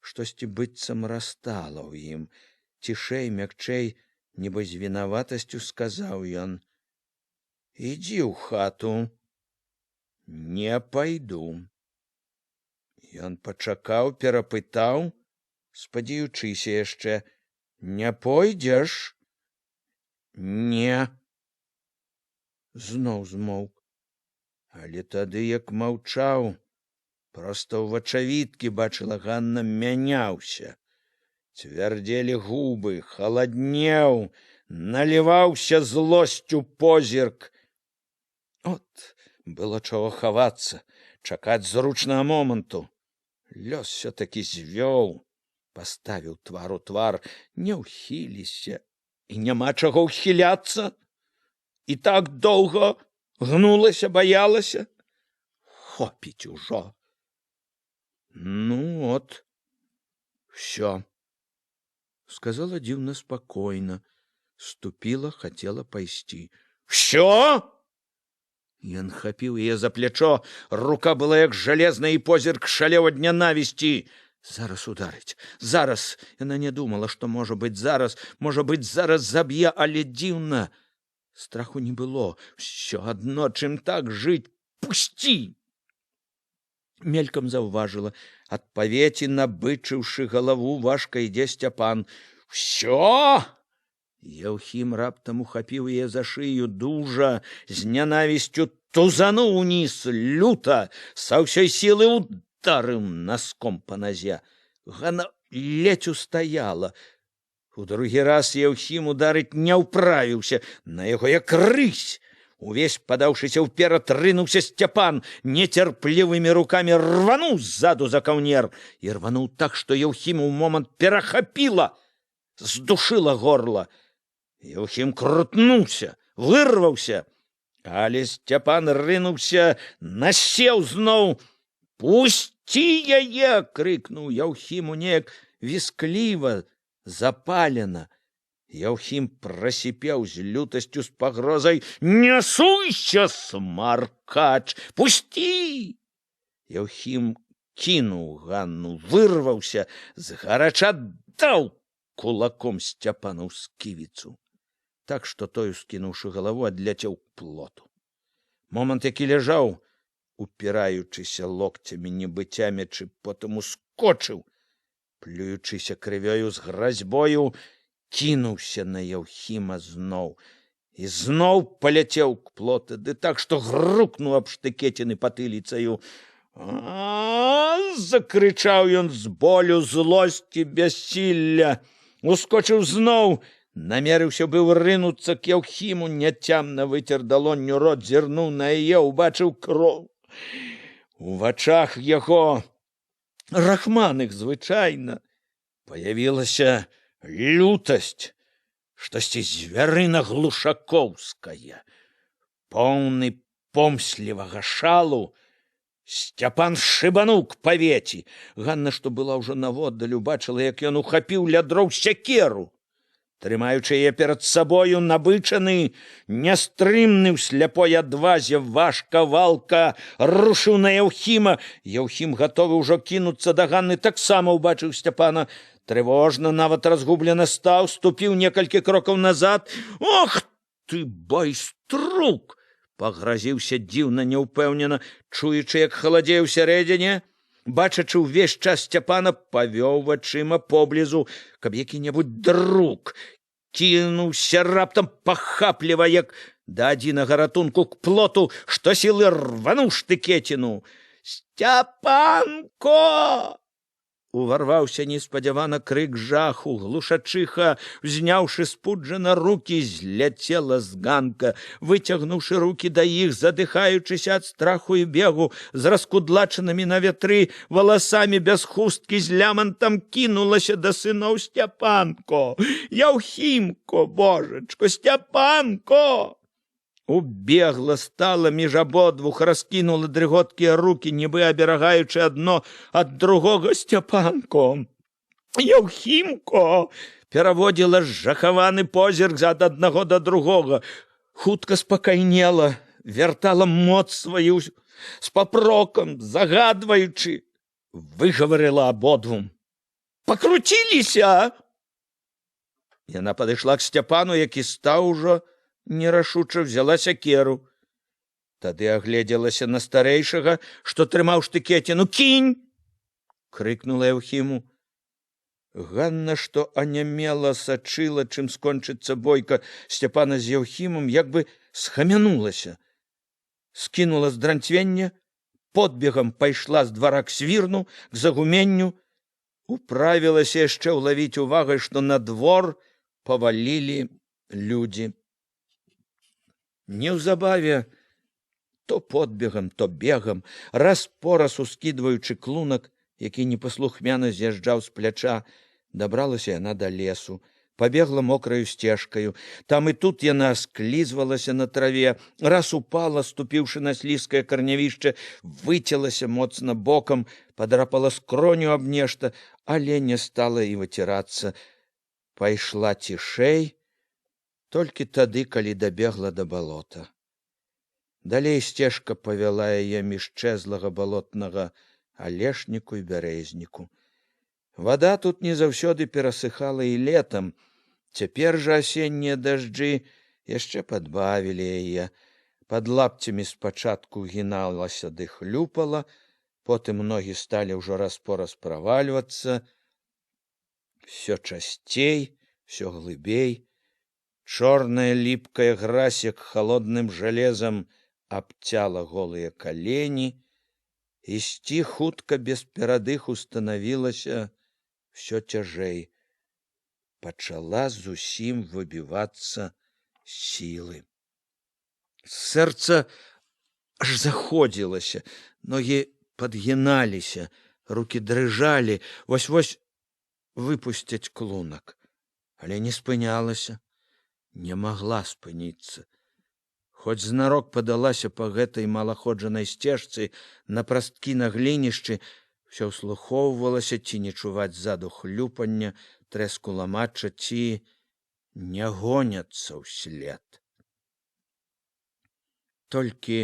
штосьці быццам растала ў ім. Цішэй, мякчэй, нібы з вінаватасцю сказаў ён: ідзі ў хату. Не пайду. Ён пачакаў, перапытаў, спадзеючыся яшчэ: не пойдзеш? Не. Зноў змоўк. Але тады, як маўчаў, проста ў вачавіткі бачыла, Ганна мяняўся. Цвярдзелі губы, халаднеў, наліваўся злосцю позірк. От было чаго хавацца, чакаць зручнага моманту. Лёс все-таки звёў, паставіў твар у твар. Не ўхіліся, і няма чаго ўхіляцца. І так доўга гнулася, баялася. Хопіць ужо. Ну от, всё. Сказала дзіўна спакойна. Ступила, хацела пайсці. Всё? Ён хапіў яе за плячо. Рука была як жалезная, і позірк шалеў ад нянавісці. Зараз ударыць. Зараз. Яна не думала, што можа быць зараз. Можа быць, зараз заб'е, але дзіўна. Страху не было. Всё адно, чым так жыць. Пусці! Мелькам заўважыла. Ад павеці, набычыўшы галаву, важка ідзе Сцяпан. Всё! Яўхім раптам ухапіў яе за шыю дужа, з нянавісцю тузануў уніз, люта, са ўсёй сілы ударыў наском па назе. Ганна ледзь устаяла. У другі раз Яўхім ударыць не ўправіўся, на яго як рысь. Увесь падаўшыся ўперад рынуўся Сцяпан, нецярплівымі рукамі рвануў ззаду за каўнер. І рвануў так, што Яўхіму ў момант перахапіла, здушыла горла. Яўхім крутнуўся, вырваўся, але Сцяпан рынуўся, насеў зноў. Пусці яе! Крыкнуў Яўхіму неяк віскліва, запалена. Яўхім прасіпеў з лютасцю, з пагрозай. Не суйся, смаркач! Пусці! Яўхім кінуў Ганну, вырваўся, згарача даў кулаком Сцяпану ў сківіцу. Так, што той, скінуўшы галаву, адляцеў к плоту. Момант, які ляжаў, упіраючыся локцямі, нібы цямячы, потым ускочыў, плюючыся крывёю з гразьбою, кінуўся на Яўхіма зноў. І зноў паляцеў к плота, ды так, што грукнуў аб штыкеціны патыліцаю. Закрычаў ён з болю, злосці, бяссілля. Ускочыў зноў, намерыўся быў рынуцца к Яўхіму, няцямна выцер далонню рот, зірнуў на яе, убачыў кроў. У вачах яго, рахманых звычайна, паявілася лютасць, штосьці звярына-глушакоўская. Поўны помслівага шалу, Сцяпан шыбануў к павеці. Ганна, што была ўжо наводдаль, убачыла, як ён ухапіў ля дроў сякеру. Трымаючы яе перад сабою, набычаны, нястрымны ў сляпой адвазе, важка валка рушыў на Яўхіма. Яўхім, гатовы ўжо кінуцца да Ганны, таксама ўбачыў Сцяпана. Трывожна, нават разгублена стаў, ступіў некалькі крокаў назад. Ох ты, байструк! Пагразіўся дзіўна, няўпэўнена, чуючы, як халадзее ў сярэдзіне. Бачачы ўвесь час Сцяпана, павёў вачыма поблізу, каб які-небудзь друг кінуўся раптам пахапліва, як да адзінага ратунку к плоту, што сілы рвануў штыкеціну. «Сцяпанко!» Уварваўся неспадзявана крык жаху. Глушачыха, узняўшы спуджана рукі, зляцела з ганка. Выцягнуўшы рукі да іх, задыхаючыся ад страху і бегу, з раскудлачанымі на вятры валасамі без хусткі, з лямантам кінулася да сыноў. «Сцяпанко! Яўхімко, божачко, Сцяпанко!» Убегла, стала між абодвух, раскінула дрыготкія рукі, нібы аберагаючы адно ад другога. «Сцяпанко! Яўхімко!» пераводзіла жахаваны позірк ад аднаго да другога. Хутка спакайнела, вяртала моц сваю з папрокам, загадваючы, выгаварыла абодвум. «Пакруціліся!» Яна падышла к Сцяпану, які стаў ужо нерашуча, взяла сякеру. Тады агледзелася на старэйшага, што трымаў штыкеціну. «Кінь!» — крыкнула Яўхіму. Ганна, што анямела, сачыла, чым скончыцца бойка Сцяпана з Яўхімам, як бы схамянулася. Скінула здранцвення, подбегам пайшла з двара к свірну, к загуменню. Управілася яшчэ ўлавіць увагай, што на двор павалілі людзі. Неўзабаве, то подбегам, то бегам, раз-пораз ускідваючы клунак, які непаслухмяна з'язджаў з пляча, дабралася яна да лесу, пабегла мокраю сцежкаю. Там і тут яна склізвалася на траве, раз упала, ступіўшы на слізкае карнявішча, выцялася моцна бокам, падрапала скроню аб нешта, але не стала і выцірацца. Пайшла цішэй, толькі тады, калі дабегла да балота. Далей сцежка павяла яе між чэзлага балотнага алешніку і бярэзніку. Вада тут не заўсёды перасыхала і летам. Цяпер жа асеннія дажджы яшчэ падбавілі яе. Пад лапцямі спачатку гіналася ды хлюпала, потым ногі сталі ўжо раз-пораз правальвацца. Всё часцей, всё глыбей. Чорная ліпкая гразь, як халодным жалезам, абцяла голыя калені. Ісці хутка без перадыху станавілася всё цяжэй. Пачала зусім выбівацца сілы. Сэрца аж заходзілася, ногі падгіналіся, рукі дрыжалі, вось-вось выпусцяць клунак. Але не спынялася. Не магла спыніцца. Хоць знарок падалася па гэтай малаходжанай сцежцы на прасткі на глінішчы, усё ўслухоўвалася, ці не чуваць ззаду хлюпання, трэску ламачча, ці не гоняцца ўслед. Толькі,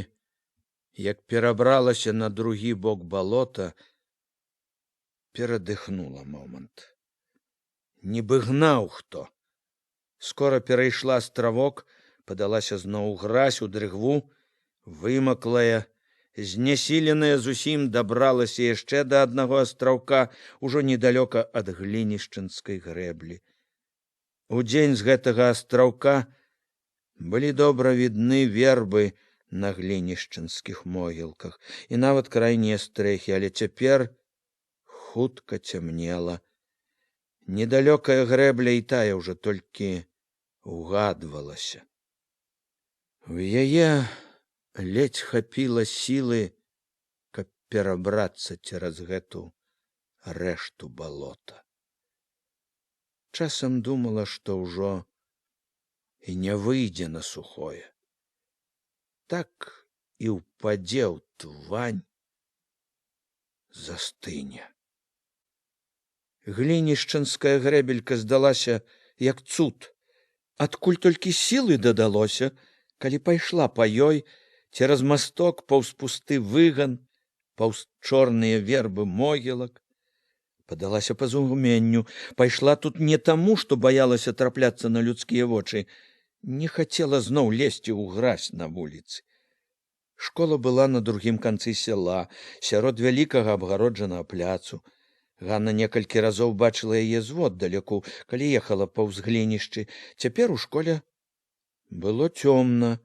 як перабралася на другі бок балота, перадыхнула момант. Нібы гнаў хто. Скора перайшла стравок, падалася зноў гразь у дрыгву, вымаклая, знясіленая зусім дабралася яшчэ да аднаго астраўка, ужо недалёка ад глінішчынскай грэблі. Удзень з гэтага астраўка былі добра відны вербы на глінішчынскіх могілках і нават крайнія стрэхі, але цяпер хутка цямнела. Недалёкая грэбля і тая ўжо толькі угадвалася. У яе ледзь хапіла сілы, каб перабрацца цераз гэту рэшту балота. Часам думала, што ўжо і не выйдзе на сухое. Так і ўпадзе ў твань, застыне. Глінішчынская грэбелька здалася як цуд. Адкуль толькі сілы дадалося, калі пайшла па ёй цераз масток паўз пусты выган, паўз чорныя вербы могілак. Падалася па зуменню, пайшла тут не таму, што баялася трапляцца на людскія вочы, не хацела зноў лезці ў гразь на вуліцы. Школа была на другім канцы сяла, сярод вялікага абгароджанага пляцу. Ганна некалькі разоў бачыла яе зводдалеку, калі ехала паўз глінішчы. Цяпер у школе было цёмна.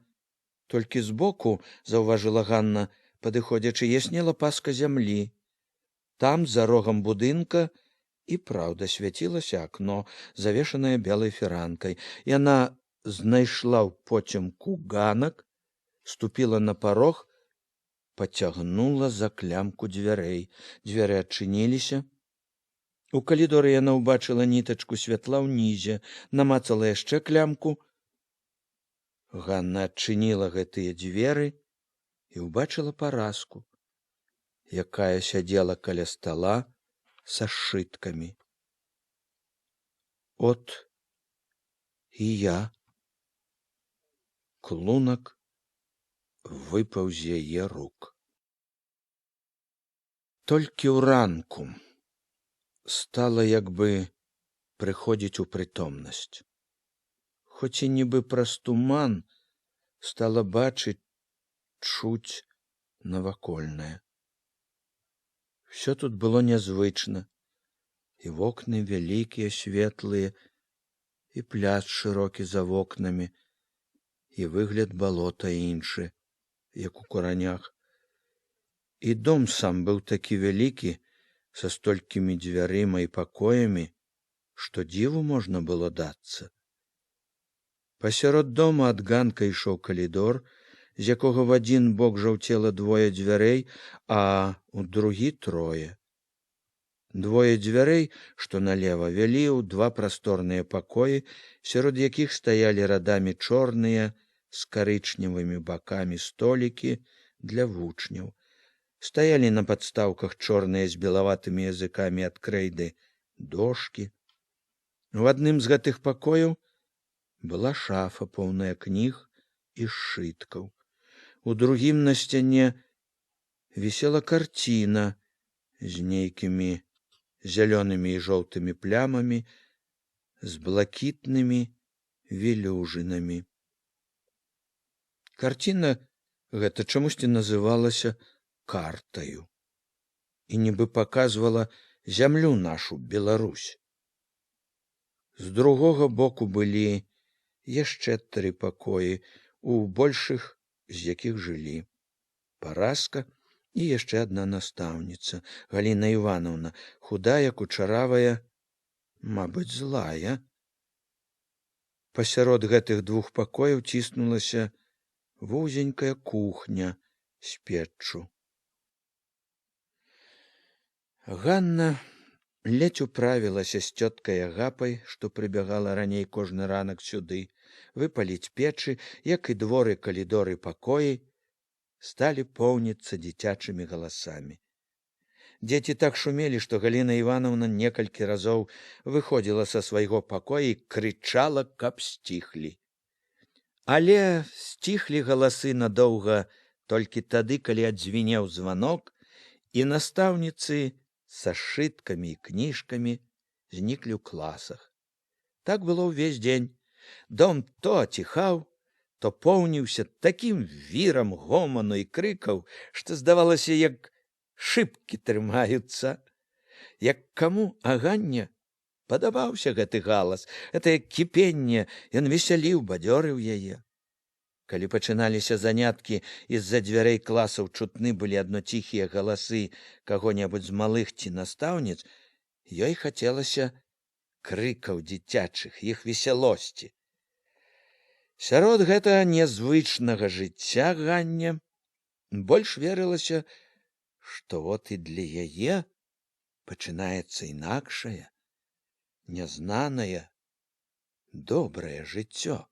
Толькі збоку, заўважыла Ганна, падыходзячы, яснела паска зямлі. Там, за рогам будынка, і праўда свяцілася акно, завешанае белай фіранкай. Яна знайшла ў поцемку ганак, ступіла на парог, пацягнула за клямку дзвярэй. Дзверы адчыніліся. У калідоры яна ўбачыла нітачку святла ўнізе, намацала яшчэ клямку. Ганна адчыніла гэтыя дзверы і ўбачыла Параску, якая сядзела каля стала са сшыткамі. От і я. Клунак выпаў з яе рук. Толькі ўранку стала як бы прыходзіць у прытомнасць. Хоць і нібы праз туман стала бачыць, чуць навакольнае. Всё тут было нязвычна. І вокны вялікія, светлыя, і пляц шырокі за вокнамі, і выгляд балота іншы, як у куранях. І дом сам быў такі вялікі, са столькімі дзвярыма і пакоямі, што дзіву можна было дацца. Пасярод дома ад ганка ішоў калідор, з якога в адзін бок жаўцела двое дзвярэй, а ў другі трое. Двое дзвярэй, што налева, вялі ў два прасторныя пакоі, сярод якіх стаялі радамі чорныя з карычневымі бакамі столікі для вучняў. Стаялі на падстаўках чорныя з белаватымі языкамі ад крэйды дошкі. У адным з гэтых пакояў была шафа, поўная кніг і сшыткаў. У другім на сцяне вісела карціна з нейкімі зялёнымі і жоўтымі плямамі, з блакітнымі велюжынамі. Карціна гэта чамусьці называлася картаю і нібы паказвала зямлю нашу, Беларусь. З другога боку былі яшчэ 3 пакоі, у большых з якіх жылі Параска і яшчэ адна настаўніца, Галіна Івановна, худая, кучаравая, мабыць, злая. Пасярод гэтых 2 пакояў ціснулася вузенькая кухня з печчу. Ганна ледзь управілася з цёткай Агапай, што прыбягала раней кожны ранак сюды, выпаліць печы, як і дворы, калідоры, пакоі сталі поўніцца дзіцячымі галасамі. Дзеці так шумелі, што Галіна Івановна некалькі разоў выходзіла са свайго пакоя і крычала, каб сціхлі. Але сціхлі галасы надоўга толькі тады, калі адзвінеў званок, і настаўніцы са сшыткамі і кніжкамі зніклі ў класах. Так было ўвесь дзень. Дом то аціхаў, то поўніўся такім вірам гоману і крыкаў, што здавалася, як шыбкі трымаюцца. Як каму Аганне падабаўся гэты галас, гэтае кіпенне, ён весяліў, бадзёрыў яе. Калі пачыналіся заняткі, з-за дзвярэй класаў чутны былі адно ціхія галасы каго-небудзь з малых ці настаўніц, ёй хацелася крыкаў дзіцячых, іх весялосці. Сярод гэтага нязвычнага жыцця Ганне больш верылася, што вот і для яе пачынаецца інакшае, нязнанае, добрае жыццё.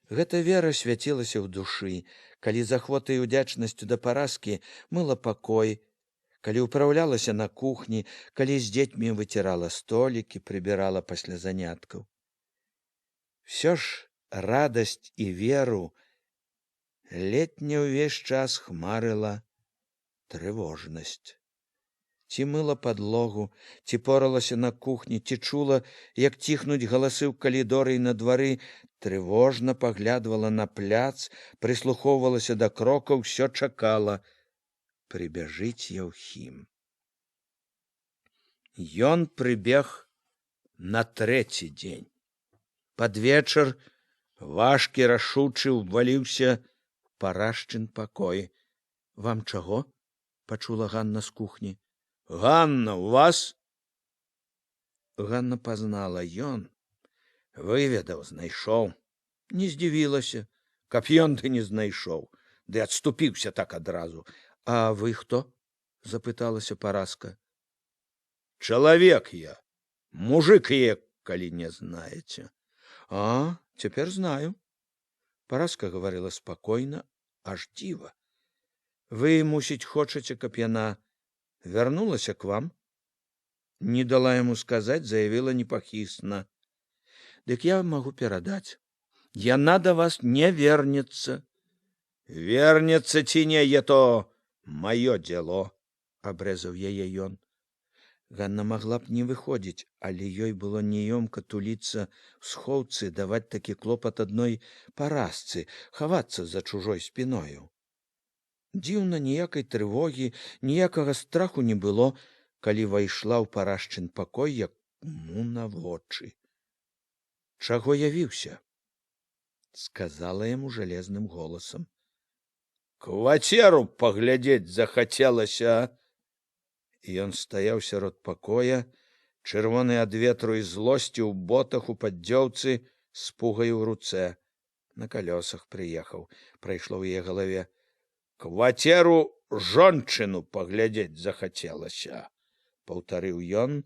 Гэта вера свяцілася ў душы, калі з ахвотай і удзячнасцю да паразкі мыла пакой, калі ўпраўлялася на кухні, калі з дзецьмі выцірала столікі, прыбірала пасля заняткаў. Всё ж радасць і веру летня ўвесь час хмарыла трывожнасць. Ці мыла падлогу, ці поралася на кухні, ці чула, як ціхнуць галасы ў калідоры і на двары, трывожна паглядвала на пляц, прыслухоўвалася да крокаў, усё чакала. Прыбяжыць Яўхім. Ён прыбег на трэці дзень. Пад вечар важкі, рашучы ўваліўся ў парашчын пакой. Вам чаго? Пачула Ганна з кухні. Ганна, у вас? Ганна пазнала, ён выведаў, знайшоў. Не здзівілася, каб ён ды не знайшоў, ды адступіўся так адразу. А вы хто? Запыталася паразка. Чалавек я, мужик я, калі не знаеце. А, цяпер знаю. Паразка гаварыла спакойна, аж дзіва. Вы, мусіць, хочаце, каб яна вярнулася к вам? Не дала яму сказаць, заявіла непахісна. Дык я магу перадаць. Яна да вас не вернецца. Вернецца ці не, то маё дзело, абрэзаў яе ён. Ганна магла б не выходзіць, але ёй было неёмка туліцца ў схоўцы, даваць такі клопат адной паразцы, хавацца за чужой спіною. Дзіўна, ніякай трывогі, ніякага страху не было, калі вайшла ў парашчын пакой, як му на вочы. Чаго явіўся? Сказала яму жалезным голасам. Квацеру паглядзець захацелася. Ён стаяў сярод пакоя, чырвоны ад ветру і злосці ў ботах, у паддзёўцы, з пугай у руцэ. На калёсах прыехаў, прайшло ў яе галаве. Квацеру жончыну паглядзець захацелася, паўтарыў ён,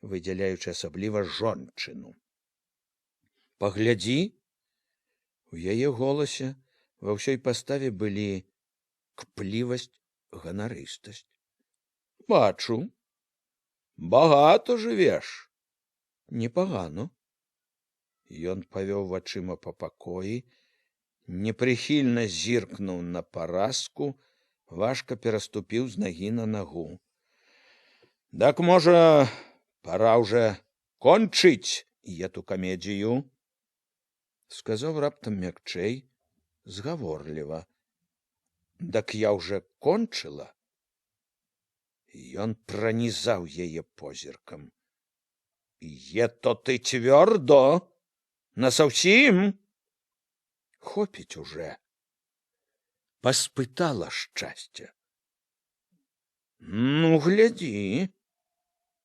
выдзяляючы асабліва жончыну. Паглядзі? У яе голасе ва ўсёй паставе былі кплівасць, ганарыстасць. Бачу. Багата жывеш. Непагано. Ён павёў вачыма па пакоі, непрыхільна зіркнуў на паразку, важка пераступіў з нагі на нагу. Так, можа, пора ўжо кончыць эту камедзію? Сказаў раптам мякчэй, згаворліва. Так я ўжо кончыла. Ён пранізаў яе позіркам. То ты цвёрдо? Насаўсім? Хопіць уже. Паспытала шчасця. Ну, глядзі.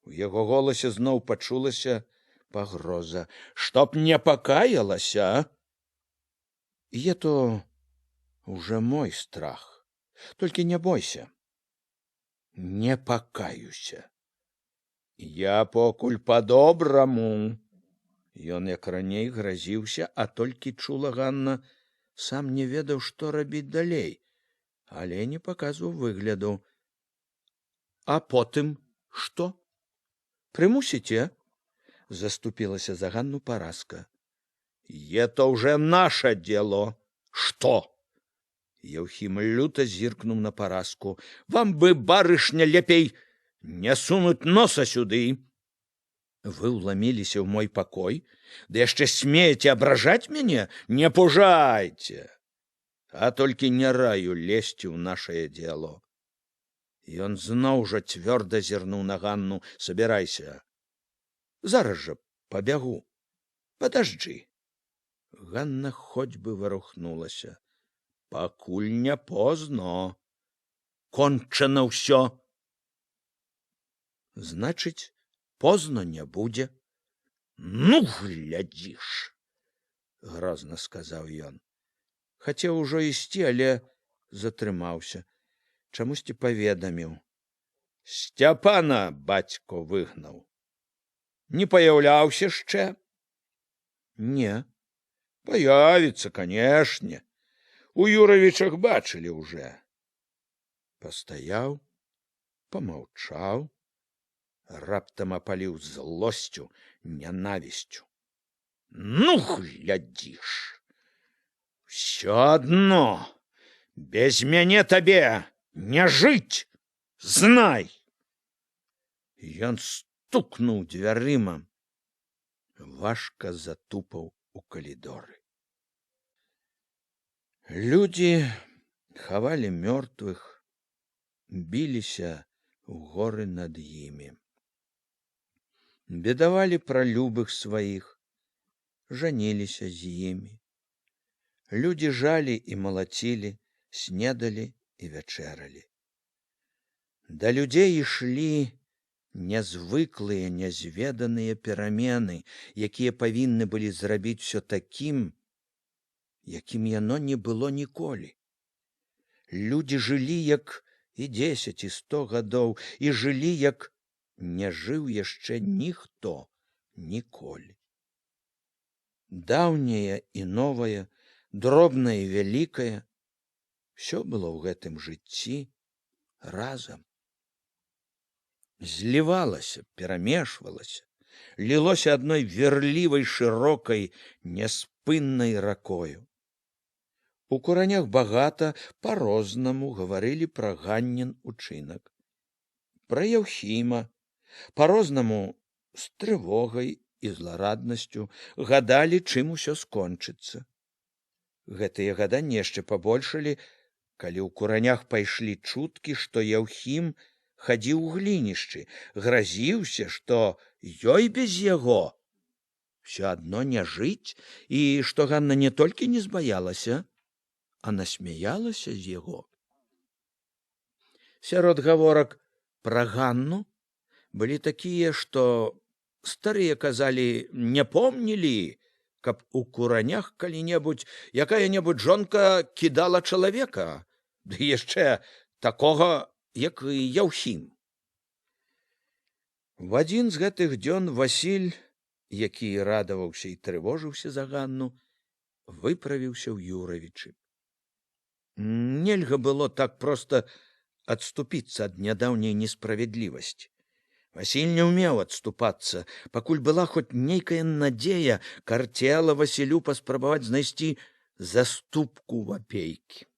У яго голасе зноў пачулася пагроза. Чтоб не пакаялася. То уже мой страх. Толькі не бойся. Не пакаюся. Я покуль по-добраму. Ён як раней гразіўся, а толькі чула Ганна, сам не ведаў, што рабіць далей, але не паказваў выгляду. А потым што? Прымусіце? Заступілася за Ганну паразка. То уже наше дело. Што? Яўхім люта зіркнуў на паразку. Вам бы, барышня, лепей не сунуць носа сюды. Вы ўламіліся ў мой пакой, ды яшчэ смееце абражаць мяне, не пужайце, а толькі не раю лезці ў нашае дзело. Ён зноў жа цвёрда зірнуў на Ганну. Сабірайся. Зараз жа пабягу. Падажджы. Ганна хоць бы варухнулася. Пакуль не позно. Кончана ўсё. Значыць, позно не будзе. Ну, глядзіш, грозна сказаў ён. Хацеў ужо ісці, але затрымаўся. Чамусьці паведаміў. Сцяпана бацько выгнаў. Не паяўляўся яшчэ? Не. Паявіцца, канешне. У Юравічах бачылі ўжо. Пастаяў, памаўчаў, раптам апаліў злосцю, нянавісцю. Ну, глядзіш, усё адно, без мяне табе не жыць, знай. Ён стукнуў дзвярыма, важка затупаў у калідоры. Людзі хавалі мёртвых, біліся ў горы над імі. Бедавалі пра любых сваіх, жаніліся з імі. Людзі жалі і малацілі, снедалі і вячэралі. Да людзей ішлі нязвыклыя, нязведаныя перамены, якія павінны былі зрабіць усё такім, якім яно не было ніколі. Людзі жылі, як і 10, і 100 гадоў, і жылі, як не жыў яшчэ ніхто ніколі. Даўняе і новае, дробнае і вялікае, усё было ў гэтым жыцці разам. Злівалася, перамешвалася, лілося адной верлівай, шырокай, няспыннай ракою. У куранях багата па-рознаму гаварылі пра Ганнін учынак. Пра Яўхіма па-рознаму з трывогай і злараднасцю гадалі, чым усё скончыцца. Гэтыя гаданні яшчэ пабольшалі, калі ў куранях пайшлі чуткі, што Яўхім хадзіў у глінішчы, гразіўся, што ёй без яго ўсё адно не жыць, і што Ганна не толькі не збаялася, а насмяялася з яго. Сярод гаворак пра Ганну былі такія, што старыя казалі, не помнілі, каб у куранях калі-небудзь якая-небудзь жонка кідала чалавека, ды яшчэ такога, як і Яўхім. В адзін з гэтых дзён Васіль, які радаваўся і трывожыўся за Ганну, выправіўся ў Юравічы. Нельга было так проста адступіцца ад нядаўняй несправядлівасці. Васіль не ўмеў адступацца, пакуль была хоць нейкая надзея, карцела Васілю паспрабаваць знайсці заступку в апейкі.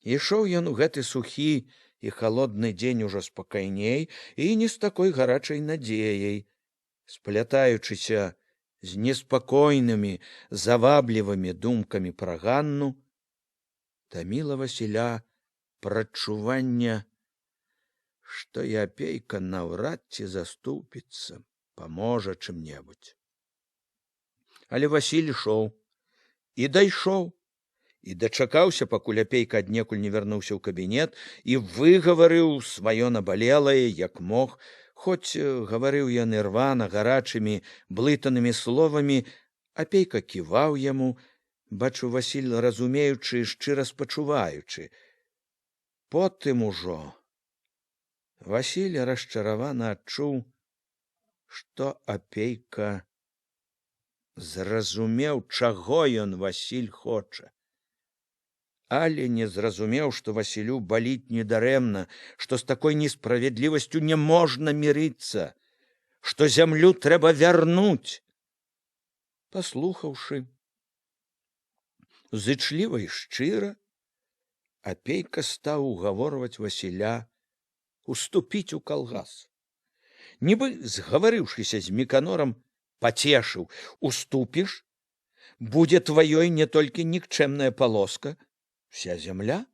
Ішоў ён у гэты сухі і халодны дзень ужо спакайней і не з такой гарачай надзеяй, сплятаючыся з неспакойнымі, заваблівымі думкамі пра Ганну, таміла Васіля прадчуванне, што і апейка наўрад ці заступіцца, паможа чым-небудзь. Але Васіль ішоў і дайшоў, і дачакаўся, пакуль апейка аднекуль не вярнуўся ў кабінет і выгаварыў сваё набалелае, як мог, хоць гаварыў ён ірвана, гарачымі, блытанымі словамі, апейка ківаў яму, бачу, Васіль разумеючы, шчыра спачуваючы. Потым ужо Васіль расчаравана адчуў, што апейка зразумеў, чаго ён, Васіль, хоча. Але не зразумеў, што Васілю баліць недарэмна, што з такой несправядлівасцю не можна мірыцца, што зямлю трэба вярнуць. Паслухаўшы, зычліва і шчыра, апейка стаў угаворваць Васіля уступіць у калгас. Нібы згаварыўшыся з Міканорам, пацешыў: уступіш, будзе тваёй не толькі нікчэмная палоска, вся зямля,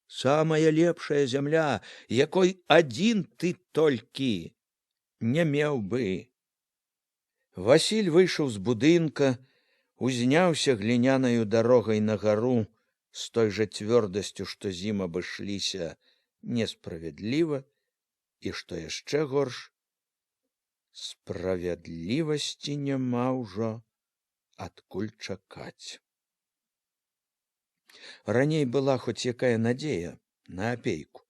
самая лепшая зямля, якой адзін ты толькі не меў бы. Васіль выйшаў з будынка, узняўся глінянаю дарогай на гару з той жа цвёрдасцю, што з ім абышліся несправядліва, і, што яшчэ горш, справядлівасці няма ўжо адкуль чакаць. Раней была хоць якая надзея на апейку.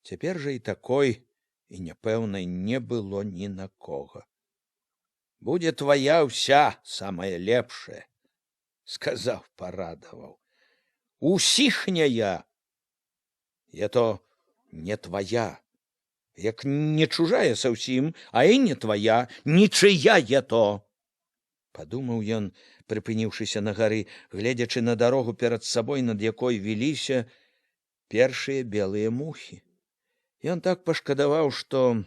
Цяпер жа і такой, і няпэўнай не было ні на кога. Будзе твая ўся самая лепшая, сказаў, парадаваў. Усіхняя, я то не твая, як не чужая саўсім, а і не твая, нічыя я то. Падумаў ён, прыпыніўшыся на гары, гледзячы на дарогу перад сабой, над якой віліся першыя белыя мухі. Ён так пашкадаваў, што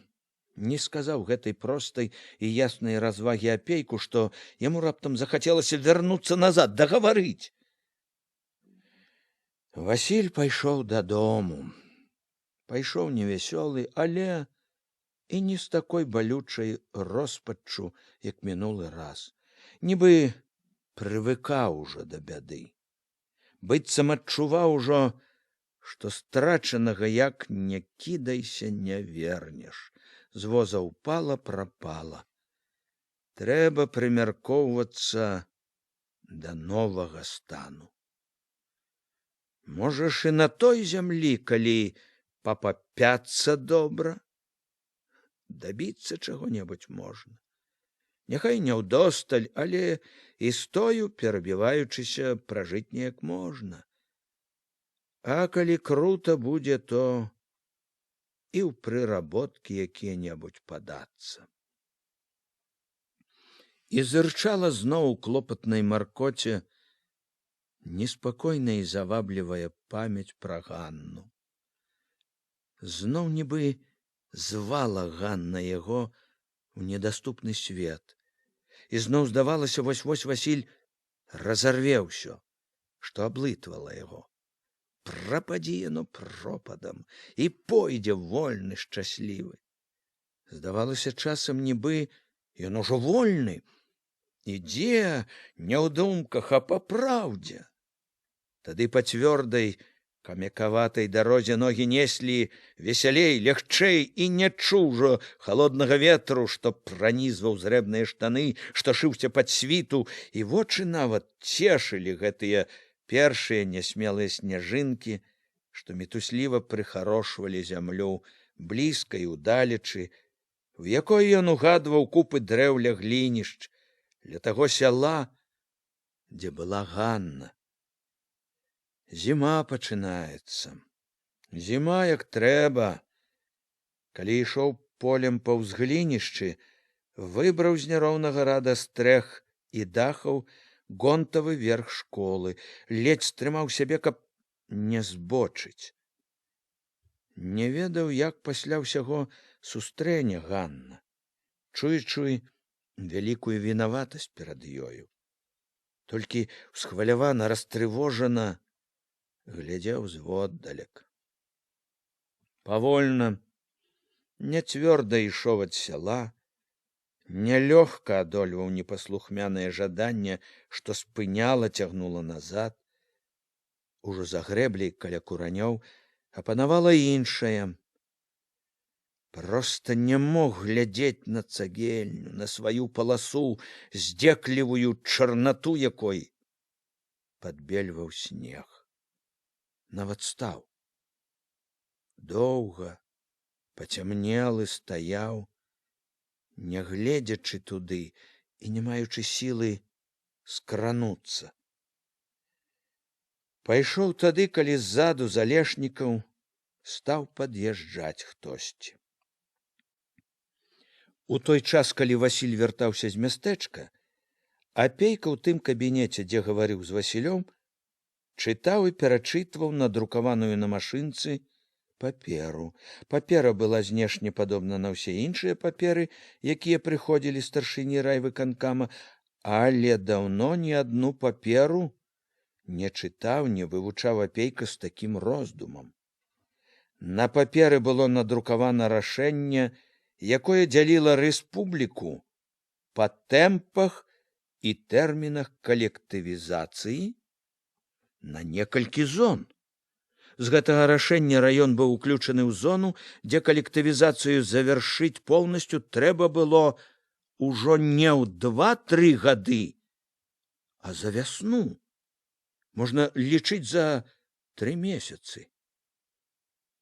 не сказаў гэтай простай і яснай развагі апейку, што яму раптам захацелася вярнуцца назад, дагаварыць. Васіль пайшоў дадому. Пайшоў невясёлы, але і не з такой балючай роспаччу, як мінулы раз. Нібы прывыкаў ужо да бяды. Быццам адчуваў ужо, што страчанага як не кідайся, не вернеш. З воза ўпала, прапала. Трэба прымяркоўвацца да новага стану. Можаш і на той зямлі, калі папапяцца добра, дабіцца чаго-небудзь можна. Няхай не ўдосталь, але і з тою, перабіваючыся, пражыць неяк можна. А калі крута будзе, то і ў прыработкі якія-небудзь падацца. І зырчала зноў у клопатнай маркоце неспакойная і заваблівая памяць пра Ганну. Зноў нібы звала Ганна яго ў недаступны свет. І зноў здавалася, вось-вось Васіль разарве ўсё, што аблытвала яго. Прападзе яно пропадам і пойдзе вольны, шчаслівы. Здавалася часам, нібы ён ужо вольны, ідзе не ў думках, а па праўдзе. Тады па цвёрдай, камякаватай дарозе ногі неслі весялей, лягчэй, і не чуў ужо халоднага ветру, што пранізваў зрэбныя штаны, што шыўся пад світу, і вочы нават цешылі гэтыя першыя нясмелыя сняжынкі, што мітусліва прыхарошвалі зямлю блізка і ўдалечы, в якой ён угадваў купы дрэў ля глінішч, ля таго сяла, дзе была Ганна. Зіма пачынаецца. Зіма як трэба. Калі ішоў полем паўз глінішчы, выбраў з няроўнага рада стрэх і дахаў гонтавы верх школы, ледзь стрымаў сябе, каб не збочыць. Не ведаў, як пасля ўсяго сустрэне Ганна, чуючы вялікую вінаватасць перад ёю. Толькі усхвалявана, растрывожана глядзеў зводдалек. Павольна, няцвёрда ішоў ад сяла, нялёгка адольваў непаслухмянае жаданне, што спыняла, цягнула назад. Ужо за грэбляй каля куранёў апанавала іншае. Проста не мог глядзець на цагельню, на сваю паласу, здзеклівую чарнату якой падбельваў снег. Нават стаў. Доўга, пацямнелы стаяў, не гледзячы туды і не маючы сілы скрануцца. Пайшоў тады, калі ззаду залешнікаў стаў пад'язджаць хтосьці. У той час, калі Васіль вяртаўся з мястэчка, апейка ў тым кабінеце, дзе гаварыў з Васілём, чытаў і перачытваў надрукаваную на машынцы паперу. Папера была знешне падобна на ўсе іншыя паперы, якія прыходзілі старшыні райвыканкама, але даўно ні адну паперу не чытаў, не вывучаў Апейка з такім роздумам. На паперы было надрукавана рашэнне, якое дзяліла рэспубліку па тэмпах і тэрмінах калектывізацыі на некалькі зон. З гэтага рашэння раён быў уключаны ў зону, дзе калектывізацыю завяршыць поўнасцю трэба было ўжо не ў 2-3 гады, а за вясну. Можна лічыць за 3 месяцы.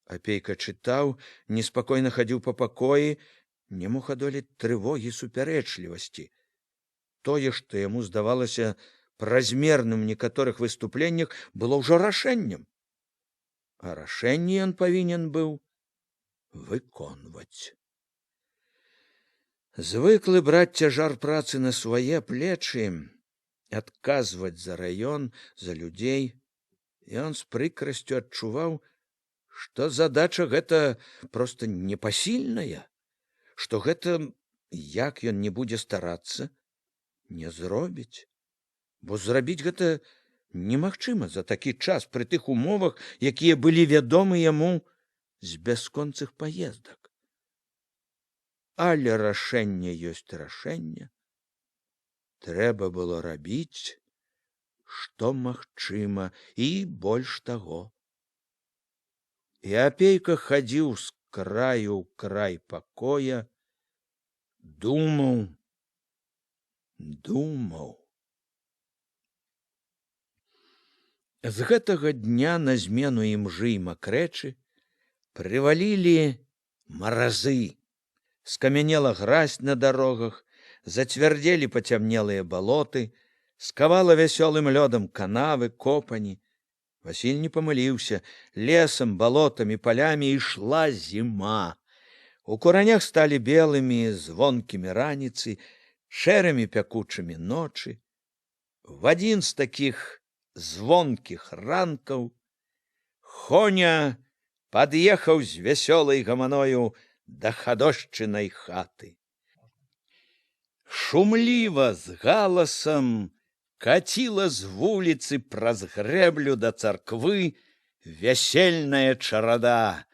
Апейка чытаў, неспакойна хадзіў па пакоі, не мог адолець трывогі супярэчлівасці. Тое, што яму здавалася празмерным у некаторых выступленнях, было ўжо рашэннем. А рашэнне ён павінен быў выконваць. Звыклы браць цяжар працы на свае плечы, адказваць за раён, за людзей, ён з прыкрасцю адчуваў, што задача гэта проста непасільная, што гэта, як ён не будзе старацца, не зробіць. Бо зрабіць гэта немагчыма за такі час пры тых умовах, якія былі вядомы яму з бясконцых паездак. Але рашэнне ёсць рашэнне. Трэба было рабіць, што магчыма, і больш таго. І Апейка хадзіў з краю ў край пакоя, думаў. З гэтага дня на змену імжы і макрэчы прывалілі маразы. Скамянела гразь на дарогах, зацвярдзелі пацямнелыя балоты, скавала вясёлым лёдам канавы, копані. Васіль не памыліўся, лесам, балотамі, палямі ішла зіма. У куранях сталі белымі, звонкімі раніцы, шэрымі пякучымі ночы. В адзін з такіх звонкіх ранкаў Хоня пад'ехаў з вясёлай гаманою да хадошчынай хаты. Шумліва з галасам каціла з вуліцы праз грэблю да царквы вясельная чарада,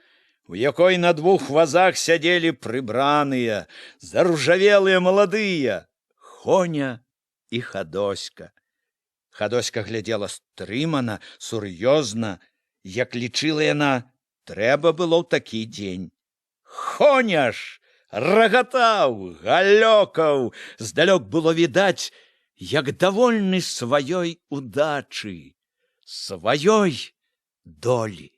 у якой на 2 вазах сядзелі прыбраныя, заружавелыя маладыя Хоня і Хадоська. Хадоська глядзела стрымана, сур'ёзна, як лічыла яна, трэба было ў такі дзень. Хоня ж рагатаў, галёкаў, здалёк было відаць, як давольны сваёй удачы, сваёй долі.